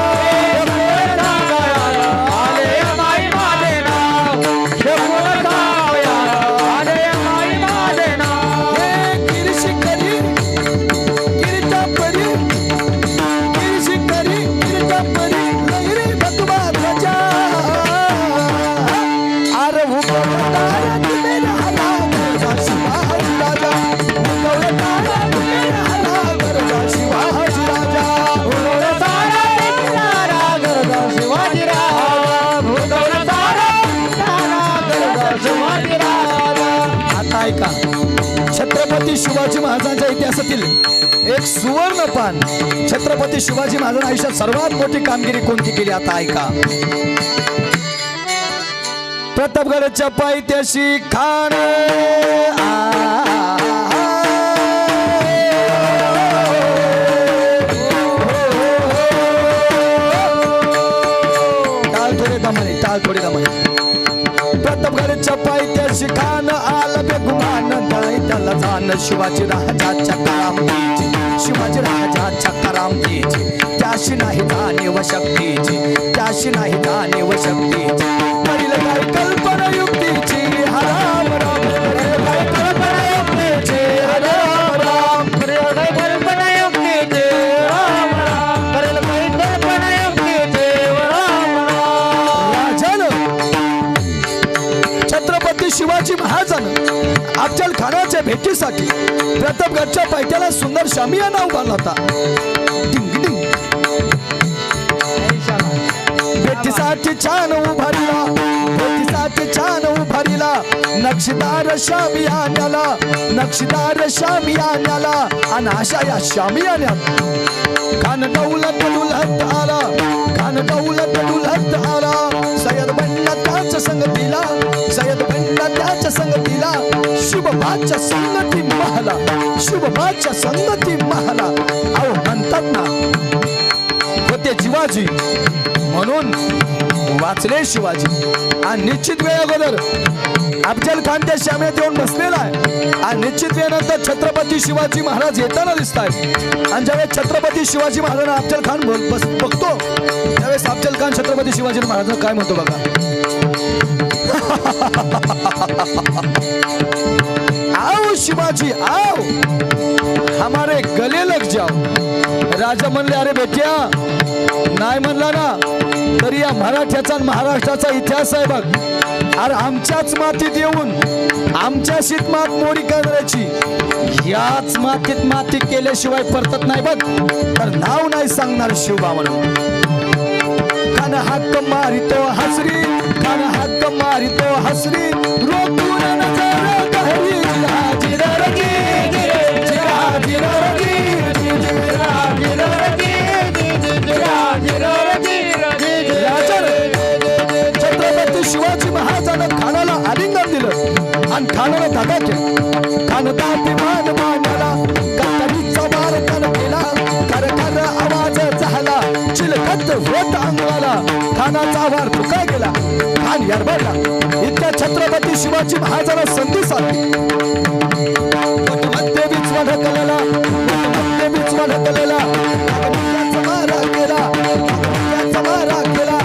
आले माई माझे नाव शकून सावया आले माई माझे नाव हे गिरीशिखरी गिरिटापरी गिरीशिखरी गिरिटापरी लहरी भगवा ध्वजा अरे उगवतारा मेरा हरा गरजा शिवाजी राजा उगवतारा मेरा हरा गरजा शिवाजी राजा भूगोल सारा किनारा गरजा शिवाजीराव भूगोल सारा किनारा गरजा शिवाजीराव आता ऐका छत्रपती शिवाजी महाराजांच्या इतिहासातील एक सुवर्ण पान छत्रपती शिवाजी महाराजांच्या आयुष्यात सर्वात मोठी कामगिरी कोणती केली आता ऐका प्रतापगडच्या पायथ्याशी खान टाळ थोडे दमाने टाळ थोडे दमाने प्रतापगडच्या पायथ्याशी खान आलं बेगुमान नाही त्याला जाण शिवाजी राजाच्या करामतीची शिवाजी राजाच्या करामतीची त्याशी नाही जाणीव शक्तीची त्याशी नाही जाणीव शक्तीची वडील काय कल्पना युक्तीची हराम राम वडील काय कल्पना युक्तीची हराम राम कल्पना युक्तीचे राम राम करेल काही कल्पना युक्तीचे राम राम राजानं छत्रपती शिवाजी महाराजानं अफजल खानाच्या भेटीसाठी प्रतापगडच्या पायथ्याला सुंदर शामियाना उभारला होता डिंग डिंग भेटीसाठी छान उभारला भेटीसाठी छान उभारला नक्षीदार शामियान्याला नक्षीदार शामियान्याला आणि अशा या शामियान्यात खान दौलत डुलत आला खान दौलत डुलत आला सय्यद बनला त्याच्या संगतीला सय्यद बनला त्याच्या संगतीला शुभमाच्या संगती महला शुभमाच्या संगती महला अहो म्हणतात ना होते जिवाजी म्हणून वाचले शिवाजी आणि निश्चित वेळ अगोदर अफजल खान त्या शामेत येऊन बसलेला आहे आणि निश्चित वेळेनंतर छत्रपती शिवाजी महाराज येताना दिसत आहेत आणि ज्यावेळेस छत्रपती शिवाजी महाराजांना अफजल खान बघतो त्यावेळेस अफजल खान छत्रपती शिवाजी महाराजांना काय म्हणतो बघा आओ शिवाजी आओ हमारे गले लग जाओ राजा म्हणले अरे बेट्या नाही म्हणला ना तरी या मराठ्याचा आणि महाराष्ट्राचा इतिहास आहे बघ अरे आमच्याच मातीत येऊन आमच्या शीतमात मोडी करायची याच मातीत माती केल्याशिवाय परतत नाही बघ तर नाव नाही सांगणार शिवबा म्हणून खान हाक मारितो हसरी खान हाक मारितो हसरी रोखून नजर गहरी जिराजी छत्रपती शिवाजी महाराजांना खानाला आलिंगन दिलं आणि खानाला धागा केला खान अभिमान मानला कत्तरीचा वार त्यानं केला कर कर आवाज झाला चिलखत होत अंगाला खानाचा वार चुका गेला खान यरबडला इतक्या छत्रपती शिवाजी महाराजांना संधी साधली मध्ये बिचवा ढकलला मध्ये बिचवा ढकलला मारा केला मारा केला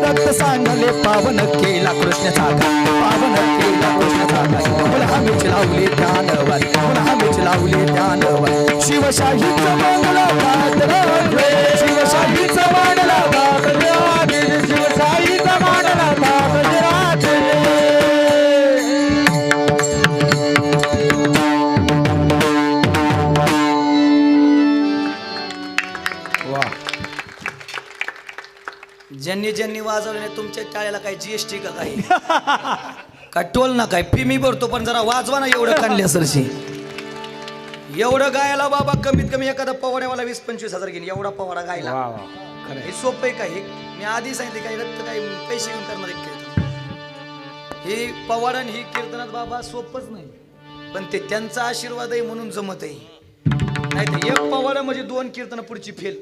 रक्त सांडले पावन केला कृष्णाचा घाट पावन केला कृष्णाचा घाट पुन्हा मीच लावले ध्यानवारी पुन्हा मीच लावले ध्यानवारी शिवशाहीचा मांडला घाट रे शिवशाहीचा मांडला घाट रे शिवशाहीचा मांडला घाट रे ज्यांनी ज्यांनी वाजवले नाही तुमच्या टाळ्याला काय जीएसटी का काही काय टोल ना काय फी मी भरतो पण जरा वाजवा ना एवढं काढल्या सरशी एवढं गायला बाबा कमीत कमी एखादा पवाड्यावाला 20-25 हजार घेईन एवढा पवाडा गायला हे सोपं आहे काही मी आधी सांगितले काही रक्त काही पैसे घेऊन करणार एक कीर्तन हे पवाडन ही कीर्तनात बाबा सोपच नाही पण ते त्यांचा आशीर्वाद आहे म्हणून जमत आहे नाही तर एक पवाडा म्हणजे 2 कीर्तन पुढची फेल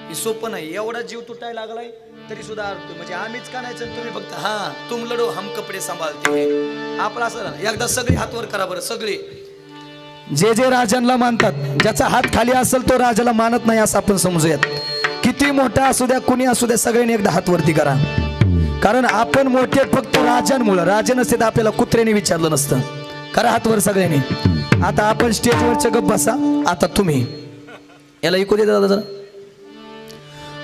हे सोपं नाही एवढा जीव तुटायला लागलाय तरी सुद्धा म्हणजे आम्हीच का नाही तुम्ही फक्त हा तुम लढो हम कपडे सांभाळते आपला असं एकदा सगळे हात वर करा बरं सगळे जे जे राजांना मानतात ज्याचा हात खाली असेल तो राजाला मानत नाही असं आपण समजूयात किती मोठा असू द्या कुणी असू द्या सगळ्यांनी एकदा हात वरती करा कारण आपण मोठे फक्त राजांमुळे राजा नसते तर आपल्याला कुत्र्याने विचारलं नसतं करा हात वर सगळ्यांनी आता आपण स्टेजवरच्या गप्प बसा आता तुम्ही याला ऐकू दे दादा जरा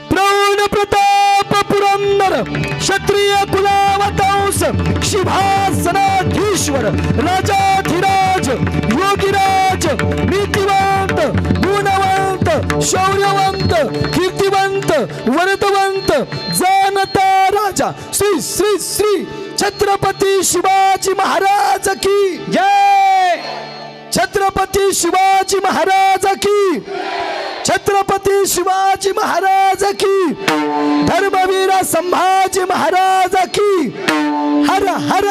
प्रौढ प्रताप पुरंदर क्षत्रिय कुलावतंस शिवासनाधीश्वर राजाधिराज योगीराज नीतिवंत गुणवंत शौर्यवंत कीर्तिवंत वरदवंत जानता राजा श्री श्री श्री छत्रपती शिवाजी महाराज की जय छत्रपती शिवाजी महाराज की छत्रपती शिवाजी महाराज की धर्मवीर संभाजी महाराज की हर हर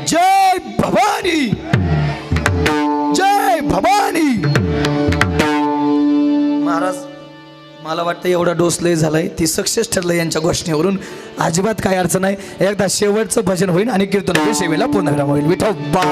जय भवानी जय भवानी महाराज मला वाटतं एवढा डोस लय झालाय ती सक्सेस ठरलं यांच्या घोषणेवरून अजिबात काय अडचण नाही एकदा शेवटचं भजन होईल आणि कीर्तन सेवेला पूर्णविराम होईल विठोबा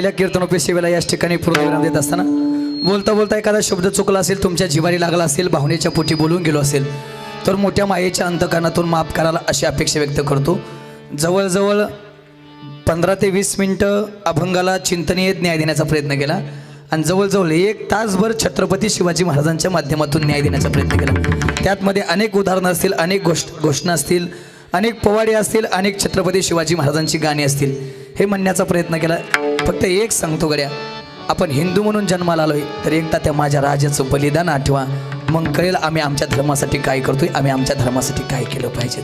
झालेल्या कीर्तनोपी सेवेला याच ठिकाणी पूर्णविराम देत असताना बोलता बोलता एखादा शब्द चुकला असेल, तुमच्या जिव्हारी लागला असेल, भावनेच्या पोटी बोलून गेलो असेल तर मोठ्या मायेच्या अंतकरणातून माफ करायला अशी अपेक्षा व्यक्त करतो. जवळजवळ 15 ते 20 मिनटं अभंगाला चिंतनीय न्याय देण्याचा प्रयत्न केला आणि जवळजवळ 1 तासभर छत्रपती शिवाजी महाराजांच्या माध्यमातून न्याय देण्याचा प्रयत्न केला. त्यातमध्ये अनेक उदाहरणं असतील, अनेक घोषणा असतील, अनेक पोवाडे असतील, अनेक छत्रपती शिवाजी महाराजांची गाणी असतील. हे म्हणण्याचा प्रयत्न केला. फक्त एक सांगतो गड्या, आपण हिंदू म्हणून जन्माला आलोय तर एकदा त्या माझ्या राजाचं बलिदान आठवा, मग कळेल आम्ही आमच्या धर्मासाठी काय करतोय, आम्ही आमच्या धर्मासाठी काय केलं पाहिजे.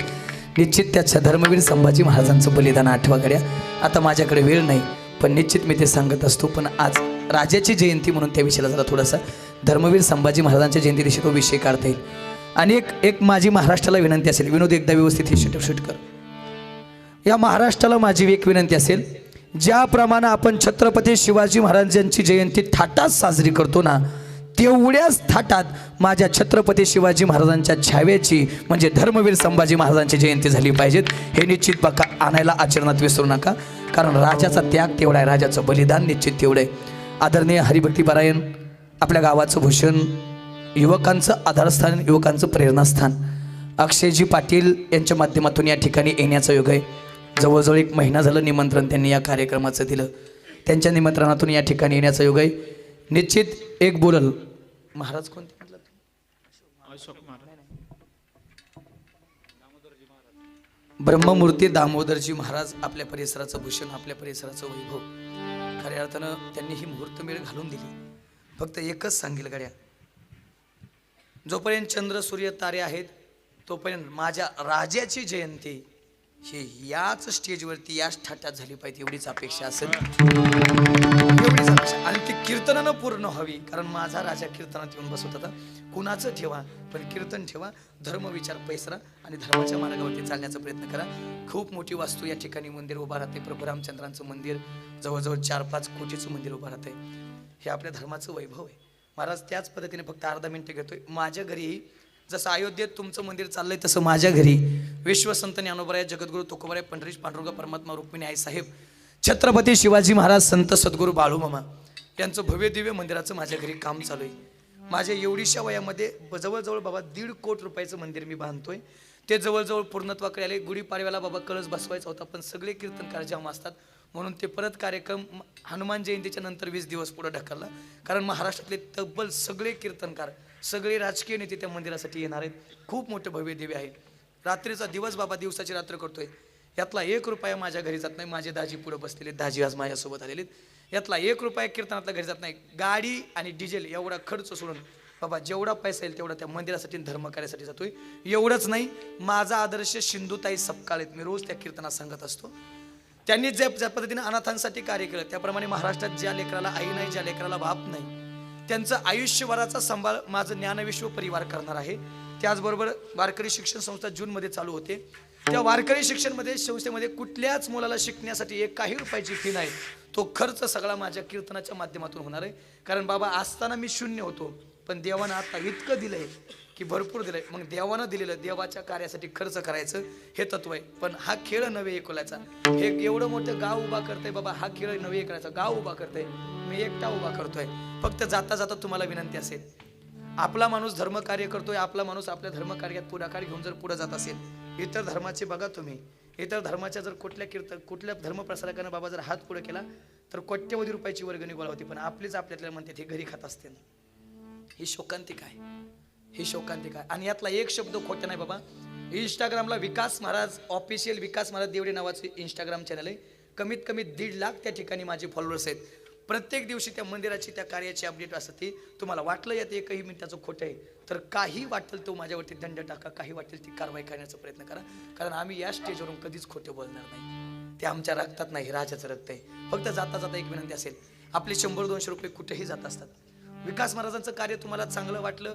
निश्चित त्याच्या धर्मवीर संभाजी महाराजांचं बलिदान आठवा गड्या. आता माझ्याकडे वेळ नाही पण निश्चित मी ते सांगत असतो. पण आज राजाची जयंती म्हणून त्या विषयाला जरा थोडासा धर्मवीर संभाजी महाराजांच्या जयंती दिवशी तो विषय काढता येईल. आणि एक माझी महाराष्ट्राला विनंती असेल, विनोद एकदा व्यवस्थित हे शूट कर. या महाराष्ट्राला माझी एक विनंती असेल, ज्याप्रमाणे आपण छत्रपती शिवाजी महाराजांची जयंती थाटात साजरी करतो ना, तेवढ्याच थाटात माझ्या छत्रपती शिवाजी महाराजांच्या छाव्याची म्हणजे धर्मवीर संभाजी महाराजांची जयंती झाली पाहिजे. हे निश्चित बघा, आणायला आचरणात विसरू नका. कारण राजाचा त्याग तेवढा आहे, राजाचं बलिदान निश्चित तेवढं आहे. आदरणीय हरिभक्तीपरायण आपल्या गावाचं भूषण, युवकांचं आधारस्थान, युवकांचं प्रेरणास्थान अक्षयजी पाटील यांच्या माध्यमातून या ठिकाणी येण्याचा योग आहे. जवळजवळ 1 महिना झालं निमंत्रण त्यांनी या कार्यक्रमाचं दिलं. त्यांच्या निमंत्रणातून या ठिकाणी येण्याचा योग आहे. निश्चित एक बोलल महाराज कोणते म्हटलं, ब्रह्ममूर्ती दामोदरजी महाराज आपल्या परिसराचं भूषण, आपल्या परिसराचं वैभव. खऱ्या अर्थानं त्यांनी ही मुहूर्तमेळ घालून दिली. फक्त एकच सांगेल गड्या, जोपर्यंत चंद्र सूर्य तारे आहेत तोपर्यंत माझ्या राजाची जयंती ही याच स्टेजवरती याच थाटात झाली पाहिजे, एवढीच अपेक्षा असेल, एवढीच अपेक्षा. आणि ती कीर्तनानं पूर्ण व्हावी. कारण माझा राजा कीर्तनात येऊन बसवत होता. कुणाचं ठेवा पण कीर्तन ठेवा, धर्म विचार पैसरा आणि धर्माच्या मार्गावरती चालण्याचा प्रयत्न करा. खूप मोठी वास्तू या ठिकाणी मंदिर उभा राहते. प्रभू रामचंद्रांचं मंदिर, जवळजवळ 4-5 कोटीचं मंदिर उभं राहते. हे आपल्या धर्माचं वैभव आहे. महाराज त्याच पद्धतीने फक्त अर्धा मिनिटं घेतोय. माझ्या घरी जसं अयोध्येत तुमचं मंदिर चाललंय तसं माझ्या घरी विश्वसंत ज्ञानोबराय, जगद्गुरू तुकोबराय, पंढरीश पांडुरंग परमात्मा रुक्मिणी आई साहेब, छत्रपती शिवाजी महाराज, संत सद्गुरू बाळूमामा यांचं भव्य दिव्य मंदिराचं माझ्या घरी काम चालू आहे. माझ्या एवढीशा वयामध्ये जवळजवळ बाबा 1.5 कोटी रुपयाचं मंदिर मी बांधतोय. ते जवळजवळ पूर्णत्वाकडे आले. गुढीपाडव्याला बाबा कळस बसवायचा होता पण सगळे कीर्तनकार जाम असतात म्हणून ते परत कार्यक्रम हनुमान जयंतीच्या नंतर 20 दिवस पुढे ढकलला. कारण महाराष्ट्रातले तब्बल सगळे कीर्तनकार, सगळे राजकीय नेते त्या मंदिरासाठी येणार आहेत. खूप मोठे भव्य दिव्य आहे. रात्रीचा दिवस बाबा दिवसाची रात्र करतोय. यातला 1 रुपया माझ्या घरी जात नाही. माझे दाजी पुढे बसलेले, दाजी आज माझ्यासोबत आलेले. यातला 1 रुपया कीर्तनातला घरी जात नाही. गाडी आणि डिझेल एवढा खर्च सोडून बाबा जेवढा पैसा येईल तेवढा त्या मंदिरासाठी धर्म कार्यासाठी जातोय. एवढंच नाही, माझा आदर्श सिंधुताई सपकाळेत, मी रोज त्या कीर्तनात सांगत असतो. त्यांनी ज्या पद्धतीने अनाथांसाठी कार्य केलं त्याप्रमाणे महाराष्ट्रात ज्या लेकराला आई नाही, ज्या लेकराला बाप नाही, त्यांचं आयुष्यभराचा सांभाळ माझं ज्ञानविश्व परिवार करणार आहे. त्याचबरोबर वारकरी शिक्षण संस्था जूनमध्ये चालू होते. त्या वारकरी शिक्षणमध्ये संस्थेमध्ये कुठल्याच मुलाला शिकण्यासाठी 1 रुपयाची फी नाही. तो खर्च सगळा माझ्या कीर्तनाच्या माध्यमातून होणार आहे. कारण बाबा असताना मी शून्य होतो पण देवानं आता इतकं दिलंय की भरपूर दिलंय. मग देवानं दिलेलं देवाच्या कार्यासाठी खर्च करायचं हे तत्व आहे. पण हा खेळ नव्हे एकोल्याचा. हे एवढं मोठं गाव उभा करतंय बाबा, हा खेळ नव्हे करायचा, गाव उभा करतंय, मी एकटा उभा करतोय. फक्त जाता जाता तुम्हाला विनंती असेल, आपला माणूस धर्म कार्य करतोय, आपला माणूस आपल्या धर्म कार्यात पुढाकार घेऊन जर पुढे जात असेल, इतर धर्माचे बघा तुम्ही, इतर धर्माच्या जर कुठल्या धर्मप्रसारकानं बाबा जर हात पुढे केला तर कोट्यवधी रुपयाची वर्गणी गोळा होती. पण आपलीच आपल्यातल्या म्हणतात हे घरी खात असते. ही शोकांतिक आहे, ही शोकांतिक आहे. आणि यातला एक शब्द खोटा नाही बाबा. इंस्टाग्रामला विकास महाराज ऑफिशियल, विकास महाराज देवडे नावाचे इंस्टाग्राम चॅनल आहे. कमीत कमी 1.5 लाख त्या ठिकाणी माझे फॉलोअर्स आहेत. प्रत्येक दिवशी त्या मंदिराची, त्या कार्याची अपडेट असते. तुम्हाला वाटलं यात 1ही मिनिटाचं खोटं आहे तर काही वाटेल तो माझ्यावरती दंड टाका, काही वाटेल ती कारवाई करण्याचा प्रयत्न करा. कारण आम्ही या स्टेजवरून कधीच खोटे बोलणार नाही. ते आमच्या रक्तात नाही, राजाचं रक्त आहे. फक्त जाता जाता एक विनंती असेल, आपले 100-200 रुपये कुठेही जात असतात. विकास महाराजांचं कार्य तुम्हाला चांगलं वाटलं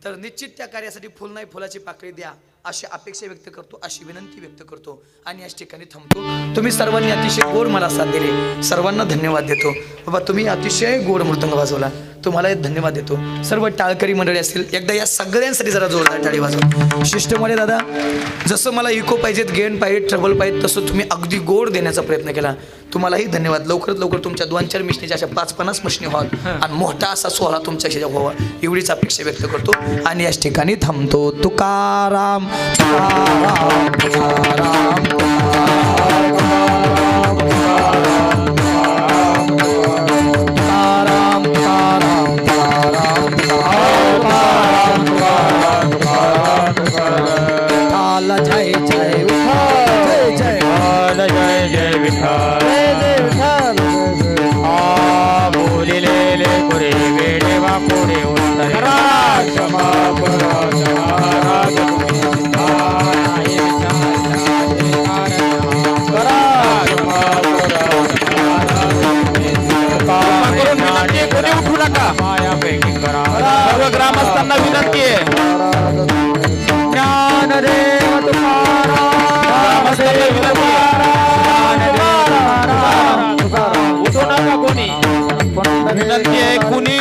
तर निश्चित त्या कार्यासाठी फुल नाही फुलाची पाकळी द्या. अशी अपेक्षा व्यक्त करतो, अशी विनंती व्यक्त करतो आणि याच ठिकाणी थांबतो. तुम्ही सर्वांनी अतिशय गोड मला साथ दिले, सर्वांना धन्यवाद देतो. बाबा तुम्ही अतिशय गोड मृदंग वाजवला, तुम्हाला धन्यवाद देतो. सर्व टाळकरी मंडळी असतील, एकदा या सगळ्यांसाठी जरा जोरदार टाळी वाजवा. शिष्टमध्ये दादा जसं मला इको पाहिजेत, गेन पाहिजे, ट्रबल पाहिजे, तसं तुम्ही अगदी गोड देण्याचा प्रयत्न केला. तुम्हालाही धन्यवाद. लवकरात लवकर तुमच्या 2-4 मिशनीच्या अशा 5-50 मशनी व्हाव्यात आणि मोठा असा सोहळा तुमच्या शेजारी व्हावा एवढीच अपेक्षा व्यक्त करतो आणि याच ठिकाणी थांबतो. तुकाराम तुकाराम तुकाराम जय जय विठ्ठल, जय जय जय विठ्ठल, बोलिलेले पुरे वेडे वा पुढे उत्तरे क्षमा करा सर्व ग्रामस्थांना विनंती आहे. ज्ञानदेव तुकाराम, उठू नका कोणी, विनंती आहे. कुणी